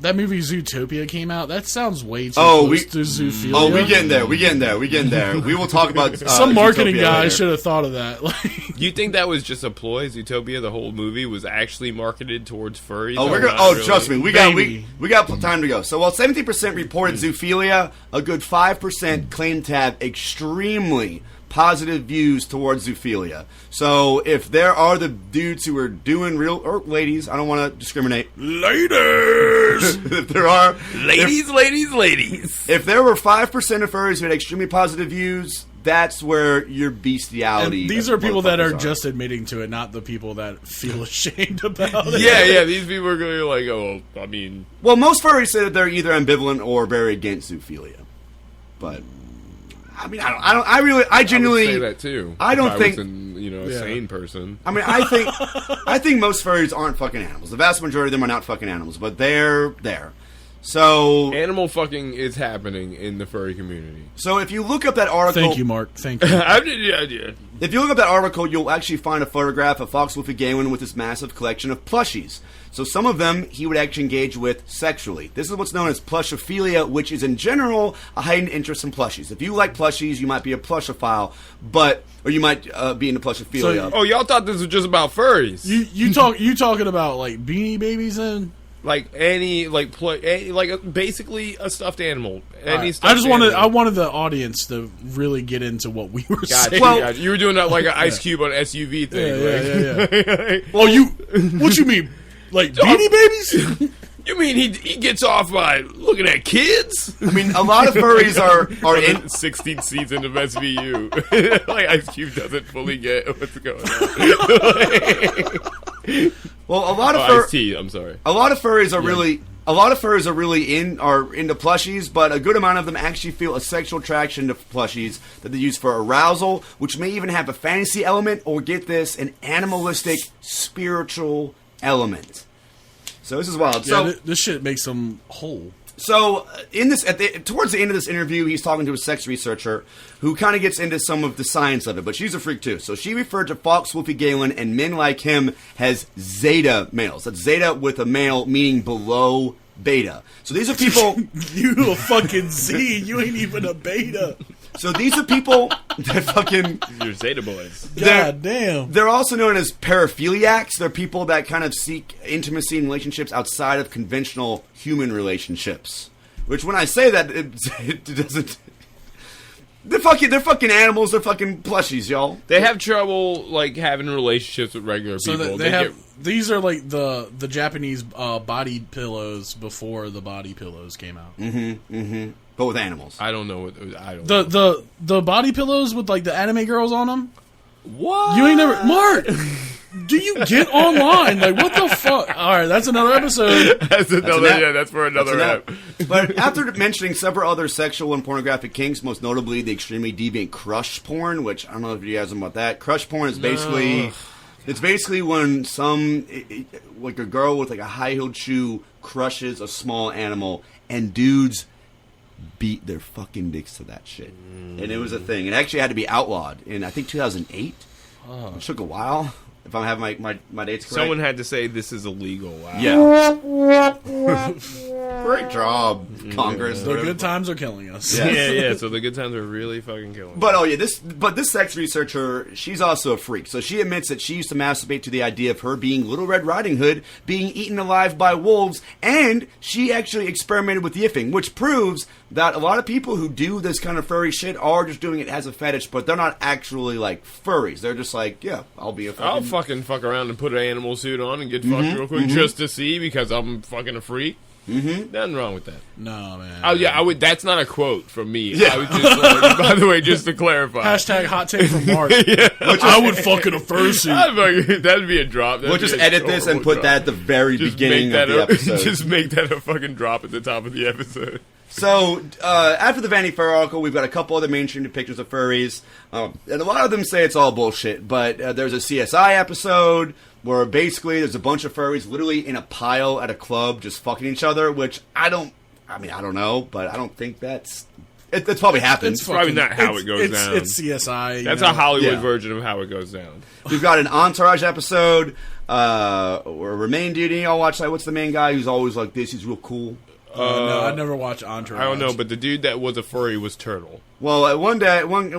that movie Zootopia came out. That sounds way too close to Zoophilia. Oh, we getting there. We will talk about some marketing Zootopia guy later. should have thought of that. Like, You think that was just a ploy? Zootopia, the whole movie, was actually marketed towards furries? Oh, trust me, we got time to go. So while 17% reported zoophilia, a good 5% claimed to have extremely positive views towards zoophilia. So if there are the dudes who are doing or ladies, I don't want to discriminate. Ladies! If there are Ladies! if there were 5% of furries who had extremely positive views, that's where your bestiality. and these are people that are motherfuckers just admitting to it, not the people that feel ashamed about it. Yeah, these people are going to be like, oh, I mean... Well, most furries say that they're either ambivalent or very against zoophilia. But I mean, I genuinely would say that too. I don't if think- I was a sane person. I mean, I think most furries aren't fucking animals. The vast majority of them are not fucking animals, but they're there. So Animal fucking is happening in the furry community. So if you look up that article, Thank you, Mark. Thank you. I did the idea. if you look up that article, you'll actually find a photograph of Fox Wolfie Galen with this massive collection of plushies. So some of them he would actually engage with sexually. This is what's known as plushophilia, which is in general a heightened interest in plushies. If you like plushies, you might be a plushophile, or you might be into plushophilia. Oh, y'all thought this was just about furries? You talking about like Beanie Babies then? Like any basically a stuffed animal. Any I stuffed just animal. wanted the audience to really get into what we were Gotcha, saying. Well- gotcha. You were doing that like an Ice Cube on SUV thing. Yeah. Well, what you mean? Like Beanie Babies? You mean he gets off by looking at kids? I mean, a lot of furries are in. 16 seasons of SVU. Like Ice Cube doesn't fully get what's going on. Well, a lot of Ice-T, I'm sorry. A lot of furries are really. A lot of furries are into plushies, but a good amount of them actually feel a sexual attraction to plushies that they use for arousal, which may even have a fantasy element, or get this, an animalistic, spiritual element. So this is wild. Yeah, this shit makes them whole. So towards the end of this interview, he's talking to a sex researcher who kind of gets into some of the science of it, but she's a freak too. So she referred to Fox Wolfie Galen and men like him as zeta males. That's zeta with a male meaning below beta. So these are people. You a fucking Z. You ain't even a beta. So these are people that fucking... Your Zeta boys. God damn. They're also known as paraphiliacs. They're people that kind of seek intimacy and relationships outside of conventional human relationships. Which, when I say that, it doesn't... They're fucking animals. They're fucking plushies, y'all. They have trouble, like, having relationships with regular So people. they have these are like the Japanese body pillows before the body pillows came out. But with animals. I don't know. I don't know. The body pillows with like the anime girls on them. What? You ain't never Mark. Do you get online? Like, what the fuck? All right, that's another episode. That's for another app. But after mentioning several other sexual and pornographic kinks, most notably the extremely deviant crush porn, which I don't know if you guys know about that. Crush porn is basically... It's basically when like a girl with like a high-heeled shoe crushes a small animal, and dudes beat their fucking dicks to that shit. And it was a thing. It actually had to be outlawed in, I think, 2008. It took a while, if I have my dates correct. Someone had to say this is illegal. Wow. Yeah. Great job, Congress. The good times are killing us. Yeah. So the good times are really fucking killing. But this sex researcher, she's also a freak. So she admits that she used to masturbate to the idea of her being Little Red Riding Hood being eaten alive by wolves, and she actually experimented with yiffing, which proves that a lot of people who do this kind of furry shit are just doing it as a fetish, but they're not actually like furries. They're just like, yeah, I'll be a fucking... I'll fucking fuck around and put an animal suit on and get fucked real quick just to see because I'm fucking a freak. Nothing wrong with that. No, man. Oh yeah, I would. That's not a quote from me. Yeah. I was just like, by the way, just to clarify. Hashtag hot take from Mark. I would fucking a fursuit. That'd be a drop. We'll just edit this and put that at the very beginning of the episode. Just make that a fucking drop at the top of the episode. So, after the Vanity Fair article, we've got a couple other mainstream depictions of furries. And a lot of them say it's all bullshit, but there's a CSI episode where basically there's a bunch of furries literally in a pile at a club just fucking each other, which I don't know, but I don't think that's... It's probably happened. It's probably not how it goes down. It's CSI. That's a Hollywood version of how it goes down. We've got an Entourage episode, or Remain Duty. I'll watch that. What's the main guy who's always like this? He's real cool. No, I never watched Entourage. I don't know, but the dude that was a furry was Turtle. Well, at one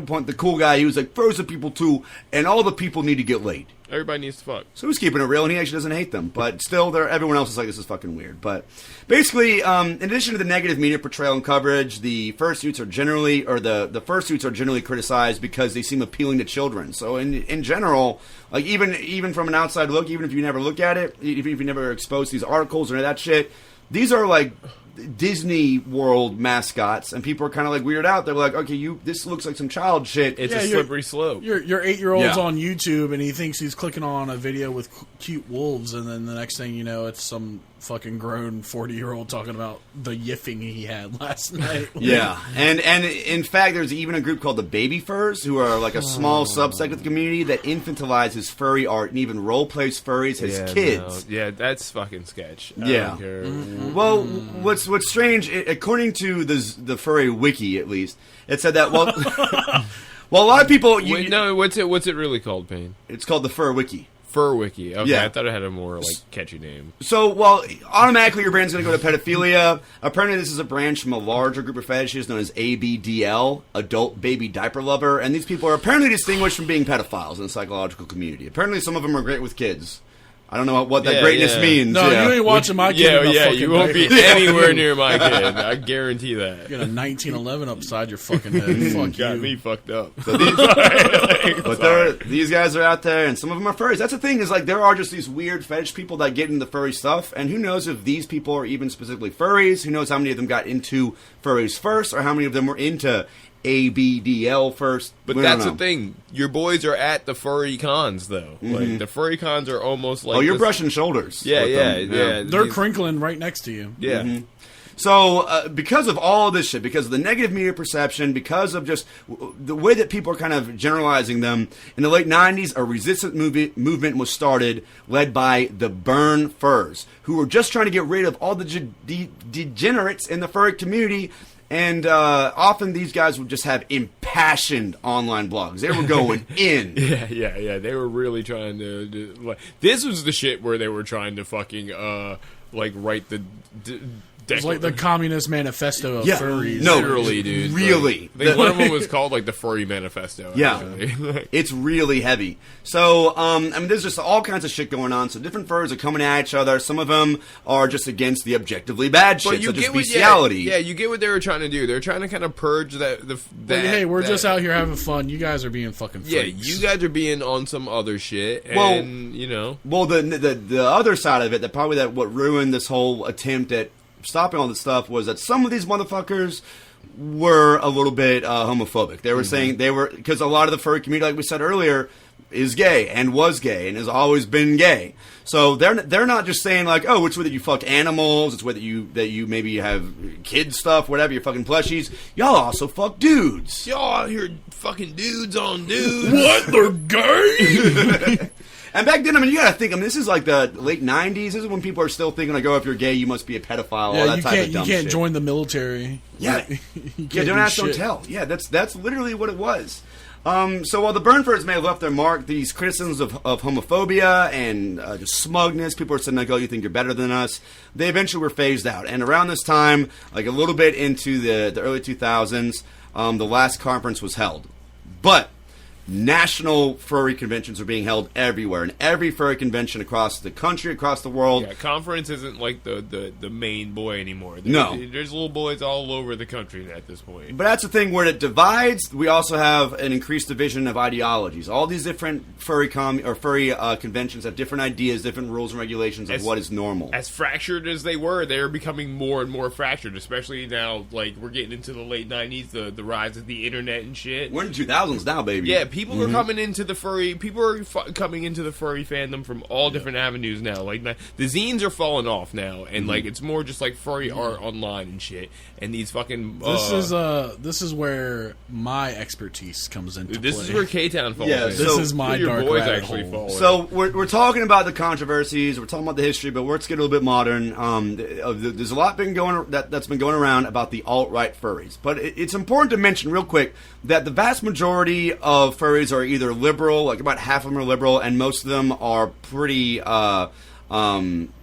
point, the cool guy, he was like, furries are people too, and all the people need to get laid. Everybody needs to fuck. So he's keeping it real, and he actually doesn't hate them. But still, everyone else is like, this is fucking weird. But basically, in addition to the negative media portrayal and coverage, the fursuits are generally, or the fursuits are generally criticized because they seem appealing to children. So in general, like even from an outside look, even if you never look at it, even if you never expose these articles or any of that shit, these are like Disney World mascots, and people are kind of like weirded out. They're like, okay, this looks like some child shit. It's a slippery slope. Your 8-year-old's on YouTube, and he thinks he's clicking on a video with cute wolves, and then the next thing you know, it's some fucking grown 40-year-old talking about the yiffing he had last night. Yeah, and in fact, there's even a group called the Baby Furs, who are like a small subsect of the community that infantilizes furry art and even role plays furries as kids. No. Yeah, that's fucking sketch. I don't care. Well, what's strange, according to the furry wiki at least, it said that well, a lot of people. What's it really called, Payne? It's called the Fur Wiki. Fur Wiki. Okay, Yeah. I thought it had a more catchy name. So, well, automatically your brain's going to go to pedophilia. Apparently, this is a branch from a larger group of fetishes known as ABDL, Adult Baby Diaper Lover, and these people are apparently distinguished from being pedophiles in the psychological community. Apparently, some of them are great with kids. I don't know what that greatness means. No, you ain't watching my kid. You won't be anywhere near my kid. I guarantee that. You got a 1911 upside your fucking head. Fuck Got you. me fucked up. So these guys are out there, and some of them are furries. That's the thing, is like there are just these weird fetish people that get into furry stuff, and who knows if these people are even specifically furries? Who knows how many of them got into furries first, or how many of them were into ABDL first? But that's the thing. Your boys are at the furry cons, though. Like the furry cons are almost like. Oh, you're brushing shoulders. Yeah. They're crinkling right next to you. Yeah. So, because of all of this shit, because of the negative media perception, because of just the way that people are kind of generalizing them, in the late 90s, a resistance movement was started, led by the Burn Furs, who were just trying to get rid of all the degenerates in the furry community. And often these guys would just have impassioned online blogs. They were going in. Yeah. They were really trying to this was the shit where they were trying to fucking write the It's like the Communist Manifesto of furries. No, literally, dude. Really. I think one of them was called like the Furry Manifesto. Yeah, actually. it's really heavy. So, I mean, there's just all kinds of shit going on. So different furs are coming at each other. Some of them are just against the objectively bad shit, such as bestiality. Yeah, you get what they were trying to do. They're trying to kind of purge that. Hey, we're just out here having fun. You guys are being fucking freaks. Yeah, you guys are being on some other shit, and you know. Well, the other side of it, what ruined this whole attempt at stopping all this stuff was that some of these motherfuckers were a little bit homophobic. They were saying because a lot of the furry community, like we said earlier, is gay and was gay and has always been gay. So they're not just saying like, oh, it's way that you fuck animals, it's way that you maybe have kids stuff, whatever, you're fucking plushies. Y'all also fuck dudes. Y'all out here fucking dudes on dudes. What? They're gay? And back then, I mean, you gotta think, I mean, this is like the late 90s. This is when people are still thinking like, oh, if you're gay, you must be a pedophile, all that type of dumb shit. You can't join the military. Yeah. Don't ask, don't tell. Yeah, that's literally what it was. So while the burn furs may have left their mark, these criticisms of homophobia and just smugness, people are saying like, oh, you think you're better than us, they eventually were phased out. And around this time, like a little bit into the early 2000s, the last conference was held. But national furry conventions are being held everywhere, and every furry convention across the country, across the world. Yeah, conference isn't like the main boy anymore. There's little boys all over the country at this point. But that's the thing, where it divides, we also have an increased division of ideologies. All these different furry conventions have different ideas, different rules and regulations of what is normal. As fractured as they were, they're becoming more and more fractured, especially now, like, we're getting into the late 90s, the rise of the internet and shit. We're in the 2000s now, baby. Yeah, people are coming into the furry. People are coming into the furry fandom from all different avenues now. Like the zines are falling off now, and like it's more just like furry art online and shit. And these fucking this is where my expertise comes into this play. is where K-Town falls. Yeah, in. This is my your dark boys rabbit actually hole. fall. So we're talking about the controversies, we're talking about the history, but let's get a little bit modern. There's a lot that's been going around about the alt-right furries, but it's important to mention real quick that the vast majority of furries are either liberal, like about half of them are liberal, and most of them are pretty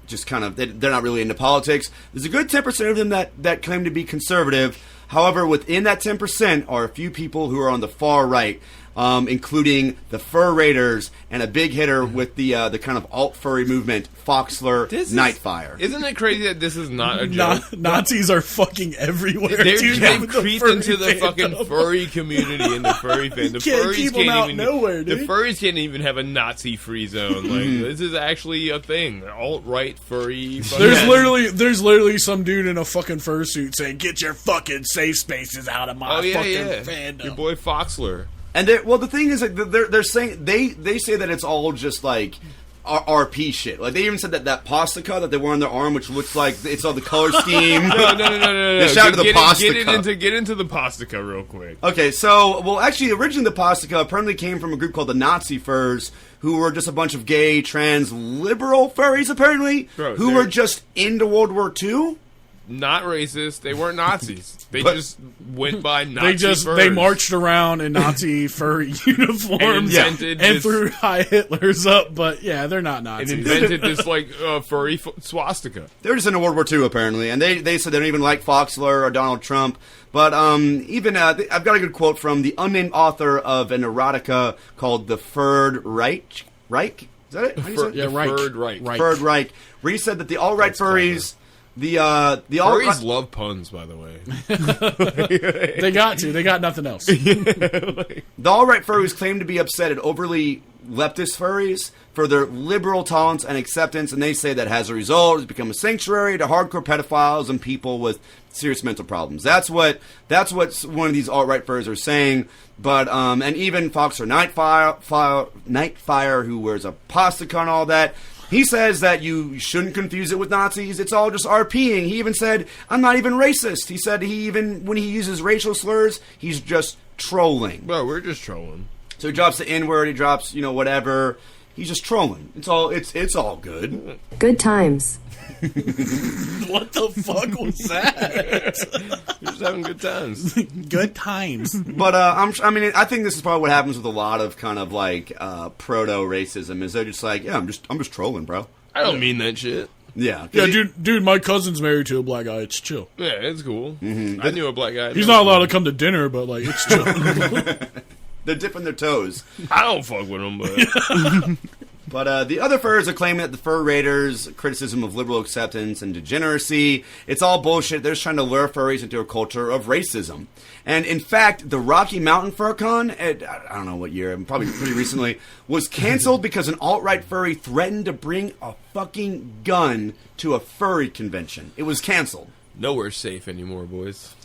just kind of, they're not really into politics. There's a good 10% of them that claim to be conservative. However, within that 10% are a few people who are on the far right, including the Fur Raiders and a big hitter with the kind of alt-furry movement, Foxler, Nightfire. Isn't it crazy that this is not a joke? Nazis are fucking everywhere. They've creeped into the fucking furry community and the furry fandom. The furries keep them out nowhere, dude. The furries can't even have a Nazi-free zone. Like this is actually a thing. Alt-right furry. There's literally some dude in a fucking fursuit saying, "Get your fucking safe spaces out of my fucking fandom." Your boy Foxler. And the thing is, like, they're saying they say that it's all just like RP shit. Like they even said that pastica that they wear on their arm, which looks like it's all the color scheme. No. Shout out to the pastica. Get into the pastica real quick. Okay, so actually, originally the pastica apparently came from a group called the Nazi Furs, who were just a bunch of gay, trans, liberal furries, apparently, who were just into World War II. Not racist. They weren't Nazis. They just went by Nazi furs. They marched around in Nazi furry uniforms and threw Heil Hitlers up. But yeah, they're not Nazis. And invented this like furry swastika. They were just into World War II apparently, and they said they don't even like Foxler or Donald Trump. But even I've got a good quote from the unnamed author of an erotica called The Furred Reich. Is that it? How do you say it? Yeah, Furred Reich. Furred Reich. Where he said that the alt-right furries. The furries love puns, by the way. They got to. They got nothing else. The alt-right furries claim to be upset at overly leftist furries for their liberal tolerance and acceptance, and they say that as a result, it's become a sanctuary to hardcore pedophiles and people with serious mental problems. That's what one of these alt-right furries are saying. But and even Foxer Nightfire, who wears a pastica and all that. He says that you shouldn't confuse it with Nazis. It's all just RPing. He even said, I'm not even racist. He said when he uses racial slurs, he's just trolling. Bro, we're just trolling. So he drops the N-word, he drops, whatever. He's just trolling. It's all good. Good times. What the fuck was that? We're just having good times. Good times. But I think this is probably what happens with a lot of kind of like proto racism is they're just like, yeah, I'm just trolling, bro. I don't mean that shit. Yeah. Yeah, dude, my cousin's married to a black guy. It's chill. Yeah, it's cool. I knew a black guy. He's not allowed to come to dinner, but like it's chill. They're dipping their toes. I don't fuck with him, but But the other furries are claiming that the fur raiders' criticism of liberal acceptance and degeneracy, it's all bullshit. They're just trying to lure furries into a culture of racism. And in fact, the Rocky Mountain Fur Con, I don't know what year, probably pretty recently, was canceled because an alt-right furry threatened to bring a fucking gun to a furry convention. It was canceled. nowhere's safe anymore, boys.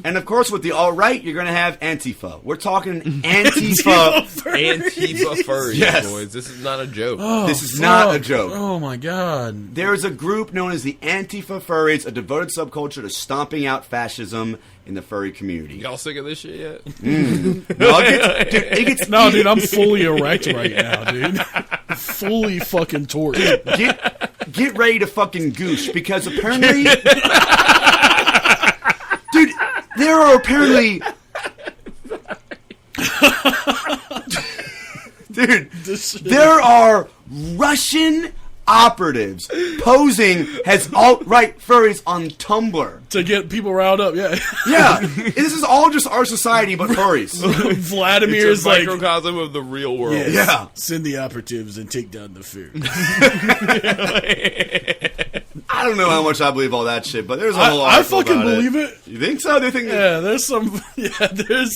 And of course, with the alt-right, you're going to have Antifa. We're talking Antifa. Antifa furries, Yes. boys. This is not a joke. This is not a joke. Oh my god. There is a group known as the Antifa Furries, a devoted subculture to stomping out fascism in the furry community. Y'all sick of this shit yet? No, it gets No, dude, I'm fully erect right now, dude. Fully fucking torqued. get ready to fucking goosh, because apparently... Dude, there are apparently... Dude, there are Russian operatives posing as alt-right furries on Tumblr. To get people riled up, yeah. Yeah, this is all just our society, but furries. Vladimir's It's a like, microcosm of the real world. yes, Yeah. send the operatives and take down the fear. I don't know how much I believe all that shit, but there's a whole lot. I fucking believe it. You think so? Do you think? Yeah, there's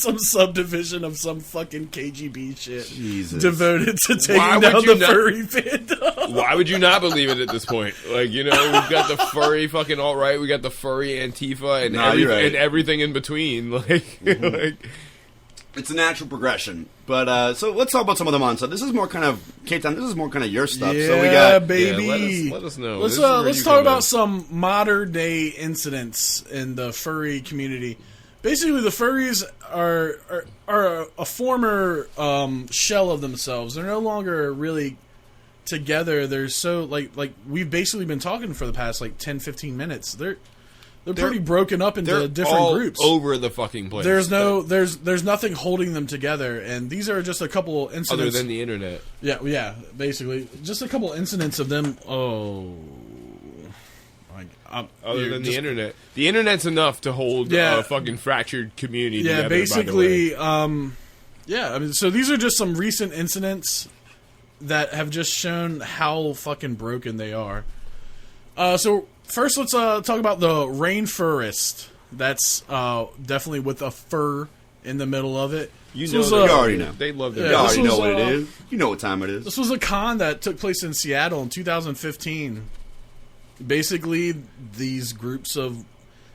some subdivision of some fucking KGB shit Jesus. devoted to Why taking would down you the not- furry fandom. Why would you not believe it at this point? Like, you know, we've got the furry fucking alt-right, we got the furry Antifa, and, Nah, you're right. and everything in between. Like, like It's a natural progression. But so let's talk about some of them on. So this is more kind of K-Town. This is more kind of your stuff. Yeah, so we got baby. yeah, let us know. Let's This is where let's you talk come about in. some modern day incidents in the furry community. Basically, the furries are a former shell of themselves. They're no longer really together. They're so like we've basically been talking for the past like 10, 15 minutes. They're pretty broken up into They're different all groups. over the fucking place. There's there's nothing holding them together, and these are just a couple incidents. other than the internet. Yeah, basically, just a couple incidents of them. Oh, Other than the internet. The internet's enough to hold a fucking fractured community yeah, together, basically, by the way. yeah. I mean, so these are just some recent incidents that have just shown how fucking broken they are. So first, let's talk about the rainforest. That's definitely with a fur in the middle of it. You This know, was, you already know. They love You their Yeah, already this know was, what it is. You know what time it is. This was a con that took place in Seattle in 2015. Basically, these groups of... It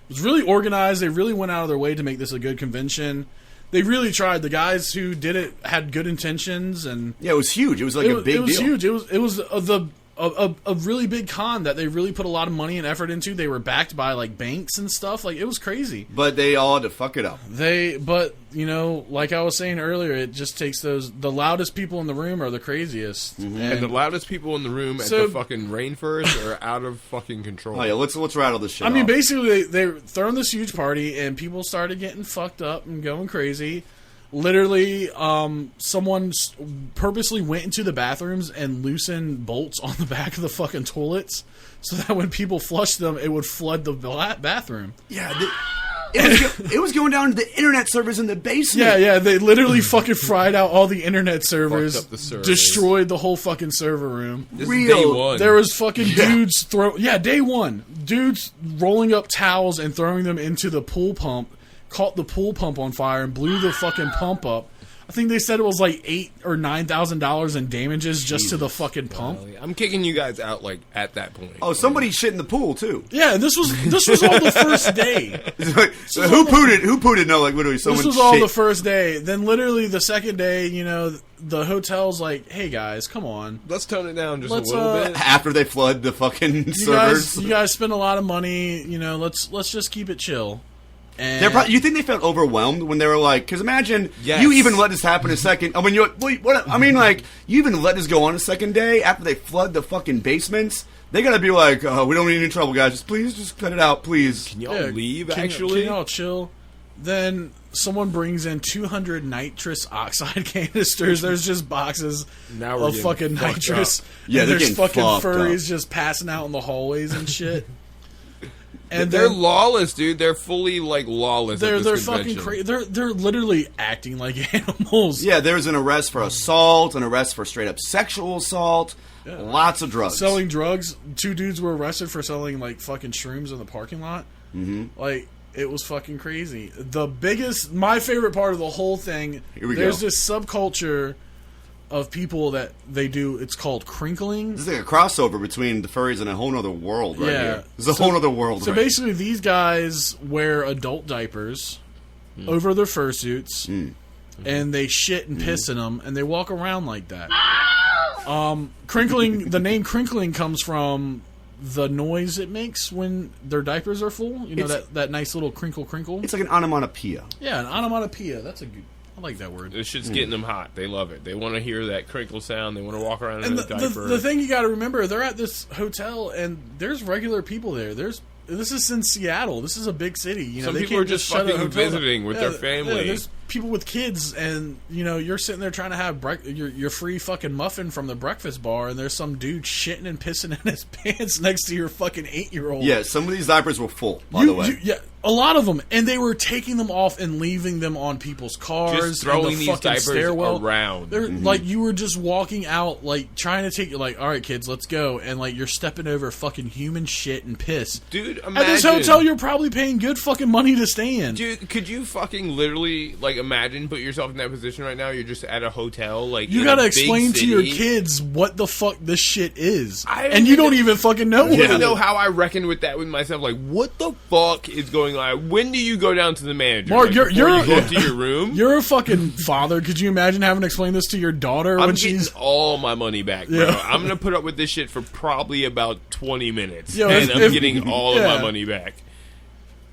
was really organized. They really went out of their way to make this a good convention. They really tried. The guys who did it had good intentions, and Yeah, it was huge. It was like a big deal. it was huge. It was a really big con that they really put a lot of money and effort into. They were backed by like banks and stuff. Like, it was crazy. But they all had to fuck it up. But you know, like I was saying earlier, it just takes the loudest people in the room are the craziest. And the loudest people in the room at So- the fucking rainforest are out of fucking control. Oh yeah, let's rattle this shit I mean, off. basically, they were throwing this huge party, and people started getting fucked up and going crazy. Literally, someone purposely went into the bathrooms and loosened bolts on the back of the fucking toilets, so that when people flushed them, it would flood the bathroom. Yeah, it was going down to the internet servers in the basement. Yeah, they literally fucking fried out all the internet servers, Fucked up the servers. destroyed the whole fucking server room. This Real- is day one. There was fucking dudes day one. Dudes rolling up towels and throwing them into the pool pump, caught the pool pump on fire and blew the fucking pump up. I think they said it was like $8,000 or $9,000 in damages just to the fucking pump. I'm kicking you guys out like at that point. Oh, somebody shit in the pool too. Yeah, and this was all the first day. Who pooted? Who pooted? No, like literally someone. This was all shit. the first day. Then literally the second day, you know, the hotel's like, "Hey guys, come on. Let's tone it down just Let's, a little bit. After they flood the fucking servers. You guys spend a lot of money, you know, let's just keep it chill." And They're probably, you think they felt overwhelmed when they were like, because imagine Yes. you even let this happen a second. I mean, you even let this go on a second day after they flood the fucking basements. They gotta be like, we don't need any trouble, guys. Just please, just cut it out, please. Can y'all Yeah, leave, can actually? y'all chill? Then someone brings in 200 nitrous oxide canisters. There's just boxes Now we're of getting fucking fucked nitrous. up. Yeah, and they're there's getting fucking fucked furries up. just passing out in the hallways and shit. And They're then lawless, dude. They're fully like lawless. they're at this fucking convention. crazy. They're literally acting like animals. Yeah, there's an arrest for assault, an arrest for straight up sexual assault, lots of drugs. Selling drugs. 2 dudes were arrested for selling like fucking shrooms in the parking lot. Mm-hmm. Like, it was fucking crazy. My favorite part of the whole thing, Here we there's go. this subculture of people that they do, it's called crinkling. This is like a crossover between the furries and a whole other world right Yeah. here. This is a whole other world. So right basically, these guys wear adult diapers over their fursuits, and they shit and piss in them, and they walk around like that. Crinkling. The name crinkling comes from the noise it makes when their diapers are full. You know, It's- that nice little crinkle crinkle. It's like an onomatopoeia. Yeah, an onomatopoeia. That's a good. I like that word. This shit's getting them hot. They love it. They want to hear that crinkle sound. They want to walk around in And a the diaper. thing you got to remember, they're at this hotel, and there's regular people there. This is in Seattle. This is a big city. You know, Some they people can't are just shut a fucking hotel down. visiting with their family. Yeah, there's people with kids, and you know, you're sitting there trying to have your free fucking muffin from the breakfast bar, and there's some dude shitting and pissing in his pants next to your fucking 8-year-old. Yeah, some of these diapers were full, by the way. Yeah, a lot of them, and they were taking them off and leaving them on people's cars, Just throwing and the these fucking diapers stairwell. around. They're like, you were just walking out, like trying to take, like, all right, kids, let's go, and like you're stepping over fucking human shit and piss. Dude, imagine. At this hotel, you're probably paying good fucking money to stay in. Dude, could you fucking literally, like, imagine, put yourself in that position right now? You're just at a hotel, like, You in gotta a big explain to your city. kids what the fuck this shit is, I and you don't even- even fucking know. I don't what even it know is. how I reckon with that with myself. Like, what the fuck is going on? When do you go down to the manager? Mark, Like, you're before you go yeah. up to your room. You're a fucking father. Could you imagine having to explain this to your daughter I'm when getting she's? all my money back, bro. Yeah. I'm gonna put up with this shit for probably about 20 minutes, Yo, and I'm if- getting all of yeah. my money back.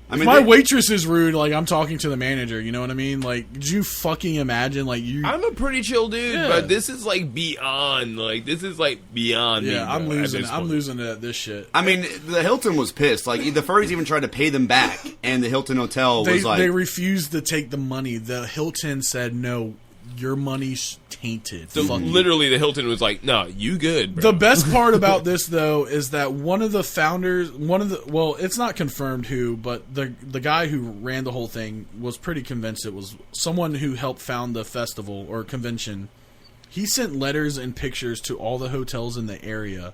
I mean, My they- waitress is rude. Like, I'm talking to the manager. You know what I mean? Like, could you fucking imagine? Like, you. I'm a pretty chill dude, Yeah. but this is like beyond. Like, this is like beyond me. Yeah, I'm bro, at losing. this I'm point. losing it at this shit. I mean, the Hilton was pissed. Like, the furries even tried to pay them back, and the Hilton Hotel They was like, they refused to take the money. The Hilton said no. Your money's tainted. So Fuck you. literally, the Hilton was like, "No, you good, bro." The best part about this, though, is that one of the founders, well, it's not confirmed who, but the guy who ran the whole thing was pretty convinced it was someone who helped found the festival or convention. He sent letters and pictures to all the hotels in the area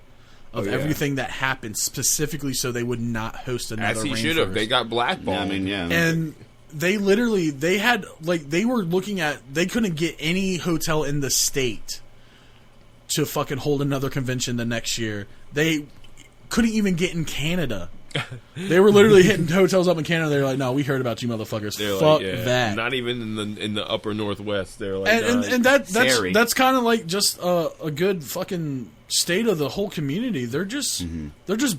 of yeah. everything that happened, specifically so they would not host another As he Rainforest. should have. They got blackballed. yeah, I mean, yeah. And they literally, they had, like, they were looking at, they couldn't get any hotel in the state to fucking hold another convention the next year. They couldn't even get in Canada. They were literally hitting hotels up in Canada. They're like, no, we heard about you motherfuckers. They're Fuck like, yeah, that. Not even in the upper northwest. They're like, And that's Sorry. kind of like just a good fucking state of the whole community. They're just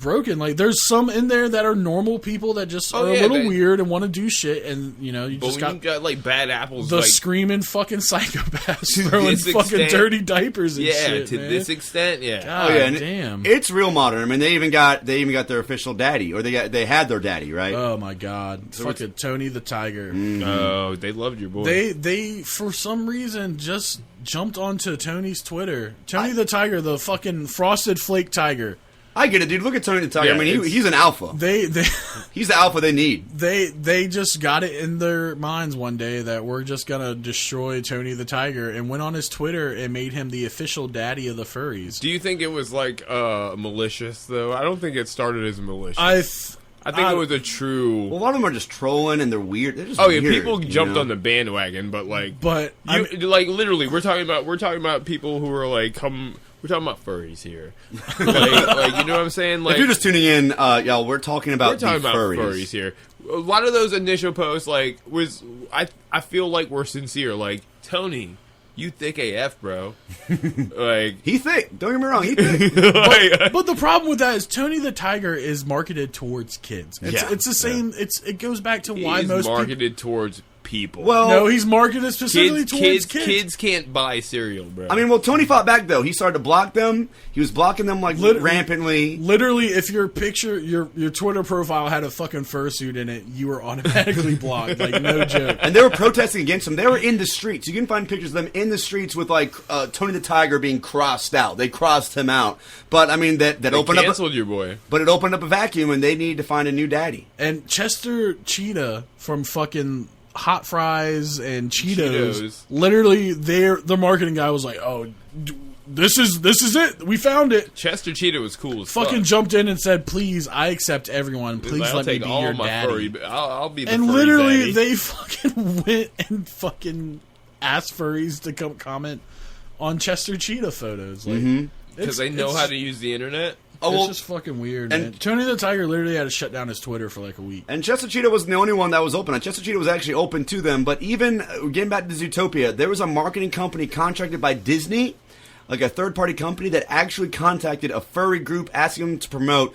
broken. Like, there's some in there that are normal people that just Oh, are a yeah, little they- weird and want to do shit, and you know, you but just when got you got like bad apples, the like screaming fucking psychopaths To throwing this fucking extent- dirty diapers and yeah, shit, to man. this extent, yeah. God Oh yeah, and damn. it's real modern. I mean, they even got their official daddy, or they had their daddy, right? Oh my god. Fucking Tony the Tiger. Oh, they loved your boy. They for some reason just jumped onto Tony's Twitter. Tony the Tiger, the fucking frosted flake tiger. I get it, dude. Look at Tony the Tiger. Yeah, I mean, it's- he's an alpha. They He's the alpha they need. they just got it in their minds one day that we're just gonna destroy Tony the Tiger, and went on his Twitter and made him the official daddy of the furries. Do you think it was like malicious though? I don't think it started as malicious. I think I- it was a true. Well, a lot of them are just trolling and they're weird. They're just Oh yeah, weird, people you jumped know? on the bandwagon, but like, But I you, mean- like literally, we're talking about people who are like, we're talking about furries here, like you know what I'm saying? Like, If you're just tuning in, y'all, we're talking about we're talking the about furries. furries here. A lot of those initial posts, like, I feel like we're sincere. Like, Tony, you thick AF, bro. Like, He thick. Don't get me wrong. He thick. But the problem with that is Tony the Tiger is marketed towards kids. It's Yeah. the same. It goes back to why he's most people. marketed towards people. Well, No, he's marketed specifically towards kids. Kids can't buy cereal, bro. I mean, well, Tony fought back though. He started to block them. He was blocking them like rampantly. Literally, if your picture, your Twitter profile had a fucking fursuit in it, you were automatically blocked. Like, no joke. And they were protesting against him. They were in the streets. You can find pictures of them in the streets with like Tony the Tiger being crossed out. They crossed him out. But I mean, that opened up. Canceled your boy. But it opened up a vacuum, and they needed to find a new daddy. And Chester Cheetah from fucking Hot Fries and Cheetos. Literally, the marketing guy was like, "Oh, this is it. We found it." Chester Cheetah was cool as fucking fuck. jumped in and said, "Please, I accept everyone. Please I'll let me take be all your my daddy." furry. I'll be the And furry literally, daddy. they fucking went and fucking asked furries to come comment on Chester Cheetah photos. Like, because they know how to use the internet. It's just fucking weird, man. Tony the Tiger literally had to shut down his Twitter for like a week. And Chester Cheetah wasn't the only one that was open. Chester Cheetah was actually open to them. But even getting back to Zootopia, there was a marketing company contracted by Disney, like a third-party company, that actually contacted a furry group asking them to promote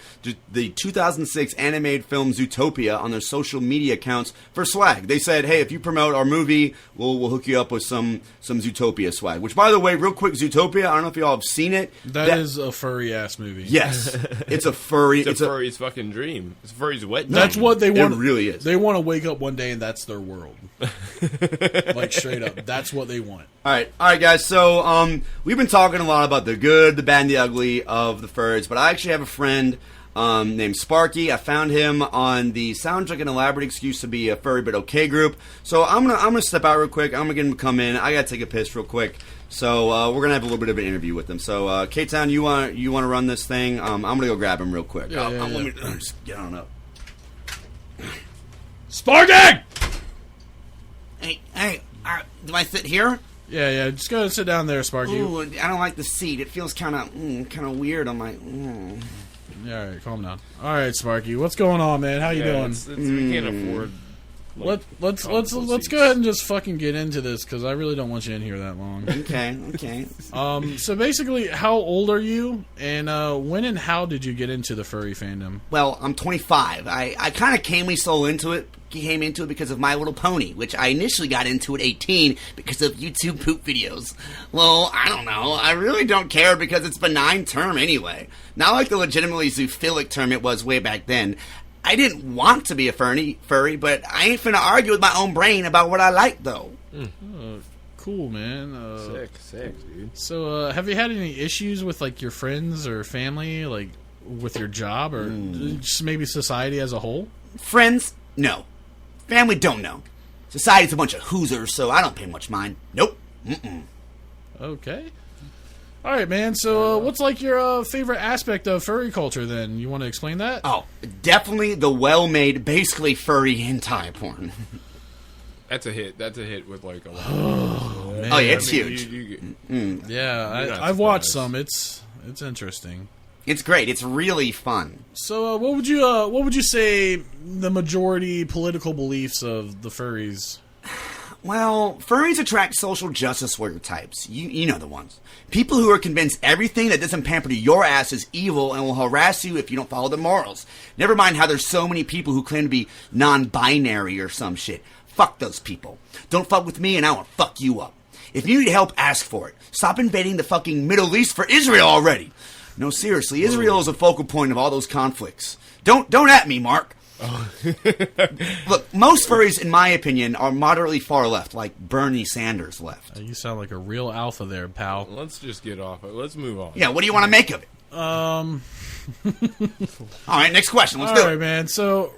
the 2006 animated film Zootopia on their social media accounts for swag. They said, hey, if you promote our movie, we'll hook you up with some Zootopia swag. Which, by the way, real quick, Zootopia, I don't know if y'all have seen it. That is a furry-ass movie. Yes. It's a furry... It's a furry's fucking dream. It's a furry's wet dream. That's what they want. It really is. They want to wake up one day and that's their world. Like, straight up. That's what they want. All right, guys. So, we've been talking a lot about the good, the bad, and the ugly of the furries, but I actually have a friend named Sparky. I found him on the Sounds Like an Elaborate Excuse to Be a Furry But Okay group. So I'm gonna step out real quick. I'm gonna get him to come in. I gotta take a piss real quick. So we're gonna have a little bit of an interview with him. So K-Town, you want to run this thing? I'm gonna go grab him real quick. Let me just get on up. Sparky! Hey, do I sit here? Yeah, just go and sit down there, Sparky. Ooh, I don't like the seat. It feels kind of weird on my... Yeah, all right, calm down. All right, Sparky, what's going on, man? How you doing? We can't afford. Like, let's go ahead and just fucking get into this because I really don't want you in here that long. Okay. So basically, how old are you, and when and how did you get into the furry fandom? Well, I'm 25. I kind of came into it because of My Little Pony, which I initially got into at 18 because of YouTube poop videos. Well, I don't know. I really don't care because it's a benign term anyway. Not like the legitimately zoophilic term it was way back then. I didn't want to be a furry, but I ain't finna argue with my own brain about what I like, though. Cool, man. Sick, dude. So, have you had any issues with, like, your friends or family, like, with your job, or just maybe society as a whole? Friends? No. Family? Don't know. Society's a bunch of hoosers, so I don't pay much mind. Nope. Okay. All right, man. So, what's like your favorite aspect of furry culture? Then you want to explain that? Oh, definitely the well-made, basically furry hentai porn. That's a hit. That's a hit with like a lot. Man. Oh yeah, it's huge. Yeah, I've watched some. It's interesting. It's great. It's really fun. So, what would you say the majority political beliefs of the furries? Well, furries attract social justice warrior types. You know the ones. People who are convinced everything that doesn't pamper to your ass is evil and will harass you if you don't follow their morals. Never mind how there's so many people who claim to be non-binary or some shit. Fuck those people. Don't fuck with me and I will fuck you up. If you need help, ask for it. Stop invading the fucking Middle East for Israel already. No, seriously, Israel is a focal point of all those conflicts. Don't at me, Mark. Look, most furries, in my opinion, are moderately far left, like Bernie Sanders left. You sound like a real alpha there, pal. Let's just get off it. Let's move on. Yeah, what do you want to make of it? All right, next question. Let's do it. All right, man. So,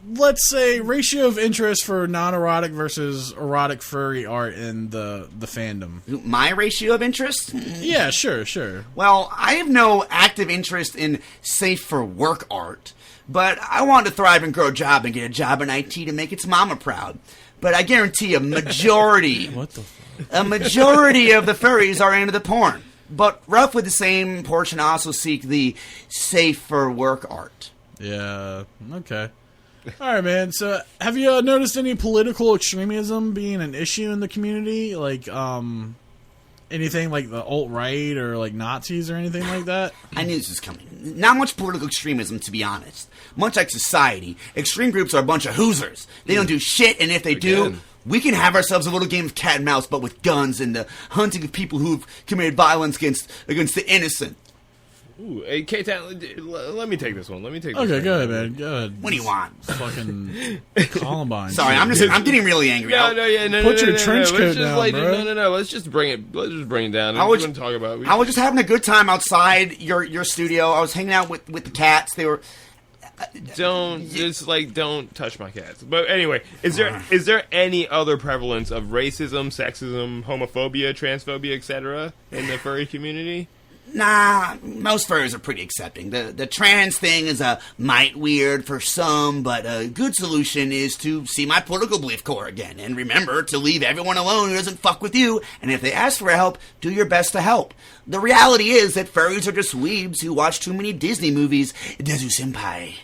let's say ratio of interest for non-erotic versus erotic furry art in the fandom. My ratio of interest? Yeah, sure. Well, I have no active interest in safe for work art. But I want to thrive and grow a job and get a job in IT to make its mama proud. But I guarantee a majority, a majority of the furries are into the porn. But roughly the same portion also seek the safe for work art. Yeah, okay. All right, man. So have you noticed any political extremism being an issue in the community? Like, anything like the alt-right or like Nazis or anything like that? I knew this was coming. Not much political extremism, to be honest. Much like society, extreme groups are a bunch of hoosers. They don't do shit, and if they do, We can have ourselves a little game of cat and mouse, but with guns and the hunting of people who've committed violence against the innocent. Ooh, hey, K-Town, let me take this one. Okay, go ahead, man. Go ahead. What do you want? Fucking Columbine. Sorry, I'm getting really angry. No. Put your trench coat down, bro. No. Let's just bring it down. I was going to talk about. I was just having a good time outside your studio. I was hanging out with the cats. They were. Don't touch my cats. But anyway, is there any other prevalence of racism, sexism, homophobia, transphobia, etc. in the furry community? Nah, most furries are pretty accepting. The trans thing is a mite weird for some, but a good solution is to see my political belief core again. And remember to leave everyone alone who doesn't fuck with you. And if they ask for help, do your best to help. The reality is that furries are just weebs who watch too many Disney movies. Desu Senpai.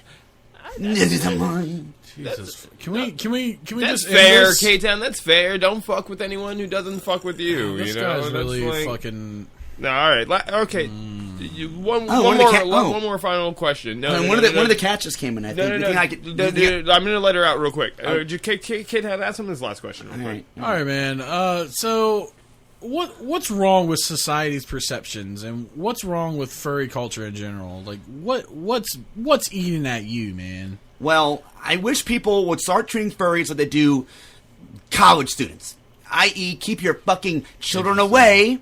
Desu Senpai. Jesus. Can we that's just fair, K-Town, that's fair. Don't fuck with anyone who doesn't fuck with you. This guy's really fucking... No, all right. Okay. One more final question. One of the cats just came in. I think. I'm going to let her out real quick. Kate had asked him this last question. All right, man. So, what's wrong with society's perceptions, and what's wrong with furry culture in general? Like, what's eating at you, man? Well, I wish people would start treating furries like they do college students, i.e., keep your fucking children away.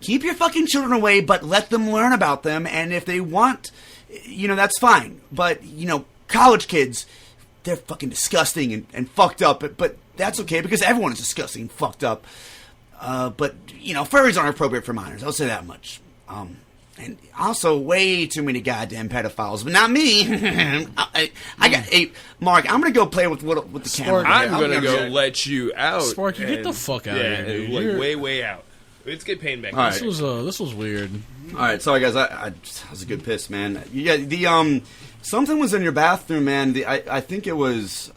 Keep your fucking children away, but let them learn about them, and if they want, that's fine. But, college kids, they're fucking disgusting and fucked up, but that's okay, because everyone is disgusting and fucked up. But, furries aren't appropriate for minors, I'll say that much. And also, way too many goddamn pedophiles, but not me. Mark, I'm gonna go play with the camera. I'm gonna go let you out. Sparky, get the fuck out of here, dude. Way out. Let's get Payne back. Right. This was weird. All right, sorry guys, I was a good piss, man. Yeah, the something was in your bathroom, man. I think it was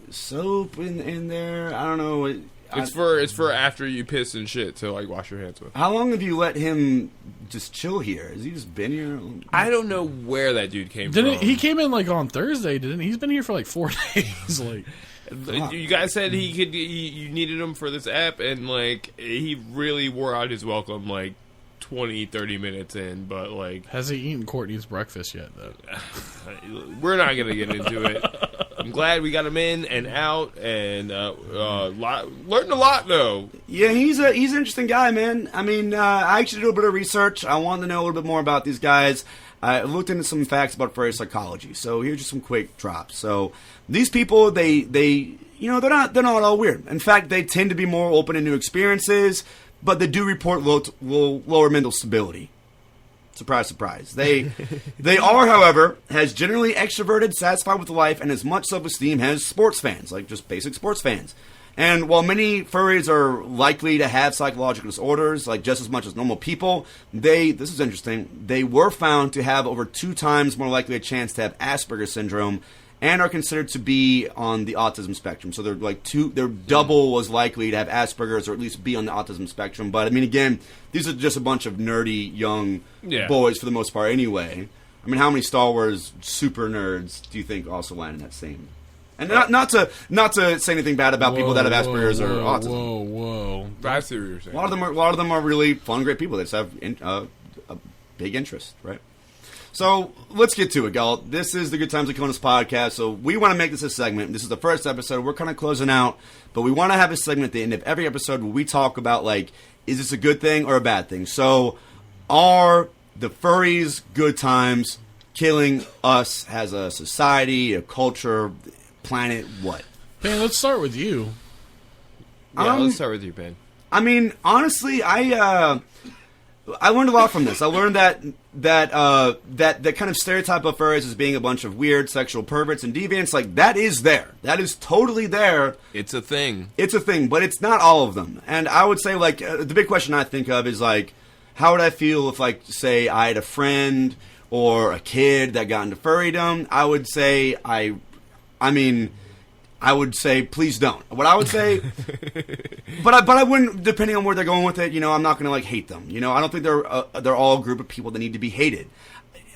soap in there. I don't know. It's for after you piss and shit to like wash your hands with. How long have you let him just chill here? Has he just been here? I don't know where that dude came from. He came in like on Thursday, didn't he? He's been here for like 4 days. Like, you guys said you needed him for this app, and like he really wore out his welcome like 20-30 minutes in, but like, has he eaten Courtney's breakfast yet though? We're not gonna get into it. I'm glad we got him in and out, and learned a lot though. Yeah, he's an interesting guy, man. I mean, I actually did a bit of research. I wanted to know a little bit more about these guys. I looked into some facts about furry psychology. So here's just some quick drops. So these people, they're not all weird. In fact, they tend to be more open to new experiences, but they do report lower mental stability. Surprise, surprise. They are, however, has generally extroverted, satisfied with life, and as much self-esteem as sports fans, like just basic sports fans. And while many furries are likely to have psychological disorders, like just as much as normal people, this is interesting, they were found to have over 2 times more likely a chance to have Asperger's syndrome and are considered to be on the autism spectrum. So they're double as likely to have Asperger's or at least be on the autism spectrum. But I mean, again, these are just a bunch of nerdy young boys for the most part anyway. I mean, how many Star Wars super nerds do you think also land in that same? And not to say anything bad about people that have Asperger's or autism. Whoa! I see what you're saying. A lot of them are really fun, great people. They just have a big interest, right? So let's get to it, y'all. This is the Good Times with Conas podcast. So we want to make this a segment. This is the first episode. We're kind of closing out, but we want to have a segment at the end of every episode where we talk about, like, is this a good thing or a bad thing? So are the furries good times killing us as a society, a culture, planet, what? Ben, let's start with you. Let's start with you, Ben. I mean, honestly, I learned a lot from this. I learned that kind of stereotype of furries as being a bunch of weird sexual perverts and deviants, like, that is there. That is totally there. It's a thing. It's a thing, but it's not all of them. And I would say, like, the big question I think of is, like, how would I feel if, like, say, I had a friend or a kid that got into furrydom? I would say I would say, please don't. What I would say, but I wouldn't, depending on where they're going with it, I'm not going to, like, hate them. I don't think they're all a group of people that need to be hated.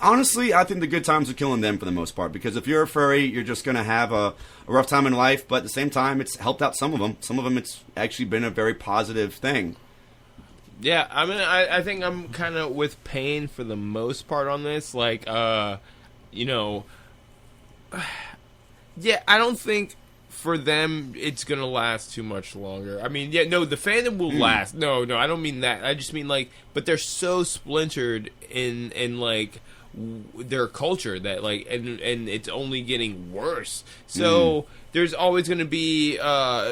honestly, I think the good times are killing them for the most part. Because if you're a furry, you're just going to have a rough time in life. But at the same time, it's helped out some of them. Some of them, it's actually been a very positive thing. Yeah, I mean, I think I'm kind of with Payne for the most part on this. Like, you know, yeah, I don't think for them it's gonna last too much longer. I mean, yeah, no, the fandom will last. No, I don't mean that. I just mean like, but they're so splintered in like their culture that like, and it's only getting worse. So there's always going to be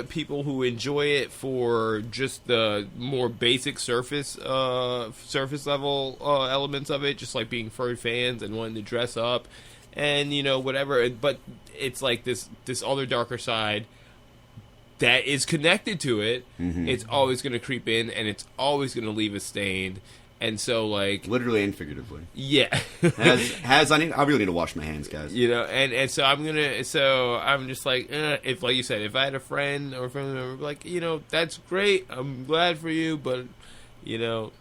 people who enjoy it for just the more basic surface level elements of it, just like being furry fans and wanting to dress up and, you know, whatever. But it's like this other darker side that is connected to it. It's always going to creep in, and it's always going to leave a stain. And so, like, literally and figuratively, yeah. I really need to wash my hands, guys. You know, and so I'm just like, if, like you said, if I had a friend or a family member, like, you know, that's great, I'm glad for you, but, you know,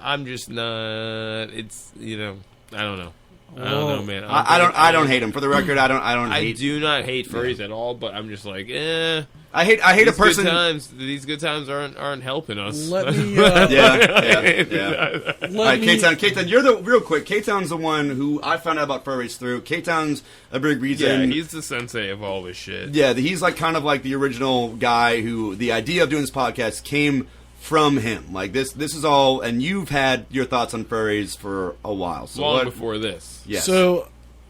I'm just not. It's, you know, I don't know. I don't know, man. I don't hate them. For the record, I do not hate furries at all, but I'm just like, I hate a person. These good times aren't helping us. Let me. Yeah. All right, K-Town, you're the real quick. K-Town's the one who I found out about furries through. K-Town's a big reason. Yeah, he's the sensei of all this shit. Yeah, he's like kind of like the original guy who the idea of doing this podcast came from him. Like this is all, and you've had your thoughts on furries for a while. So long before this. Yes. So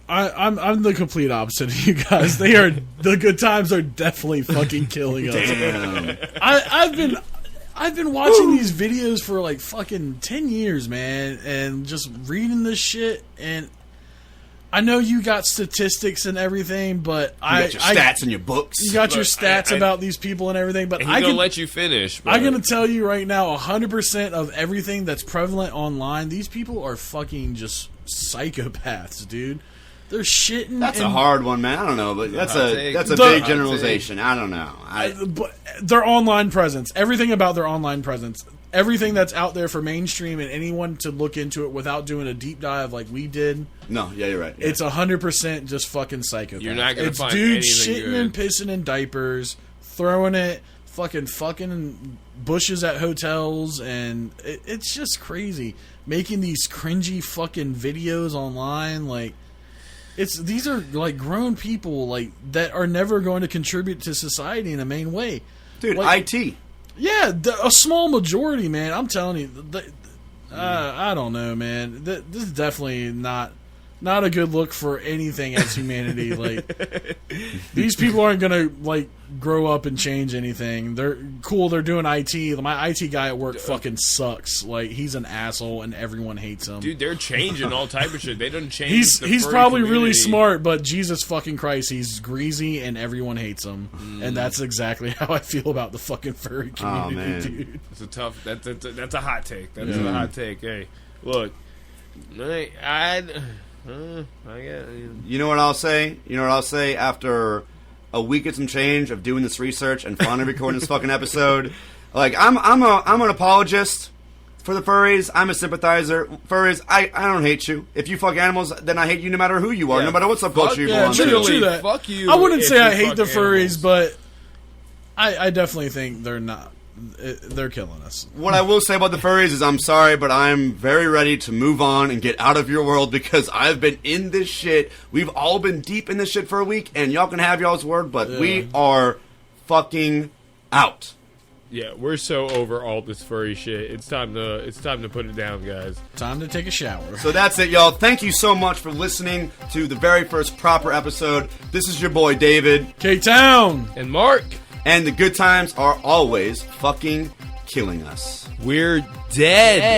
I'm the complete opposite of you guys. The good times are definitely fucking killing us. Damn. I've been watching these videos for like fucking 10 years, man, and just reading this shit. And I know you got statistics and everything, but you got your stats in your books. You got your stats about these people and everything, but I'm gonna let you finish. I'm gonna tell you right now, 100% of everything that's prevalent online, these people are fucking just psychopaths, dude. They're shitting. That's a hard one, man. I don't know, but that's a big generalization. I don't know. But their online presence, everything about their online presence, everything that's out there for mainstream and anyone to look into it without doing a deep dive like we did. No, yeah, you're right. Yeah. It's 100% just fucking psychopath. You're not gonna find dudes anything shitting good. and pissing in diapers, throwing it, fucking in bushes at hotels, and it's just crazy. Making these cringy fucking videos online, like. These are like grown people like that are never going to contribute to society in a main way. Dude, like, IT. Yeah, a small majority, man. I'm telling you. I don't know, man. This is definitely not a good look for anything as humanity. Like, these people aren't gonna like grow up and change anything. They're cool. They're doing IT. My IT guy at work fucking sucks. Like, he's an asshole and everyone hates him. Dude, they're changing all type of shit. They don't change. He's probably really smart, but Jesus fucking Christ, he's greasy and everyone hates him. And that's exactly how I feel about the fucking furry community, dude. It's a tough. That's a hot take. That's a hot take. Hey, look, I get. You know what I'll say? After a week and some change of doing this research and finally recording this fucking episode, like I'm an apologist for the furries. I'm a sympathizer. Furries, I don't hate you. If you fuck animals, then I hate you no matter who you are, no matter what subculture you belong to. True that. Fuck you. I wouldn't say I hate the animals. furries, but I definitely think they're not. They're killing us. What I will say about the furries is I'm sorry, but I'm very ready to move on and get out of your world because I've been in this shit. We've all been deep in this shit for a week, and y'all can have y'all's word, but we are fucking out. Yeah, we're so over all this furry shit. It's time to put it down, guys. Time to take a shower. So that's it, y'all. Thank you so much for listening to the very first proper episode. This is your boy David, K-Town, and Mark. And the good times are always fucking killing us. We're dead.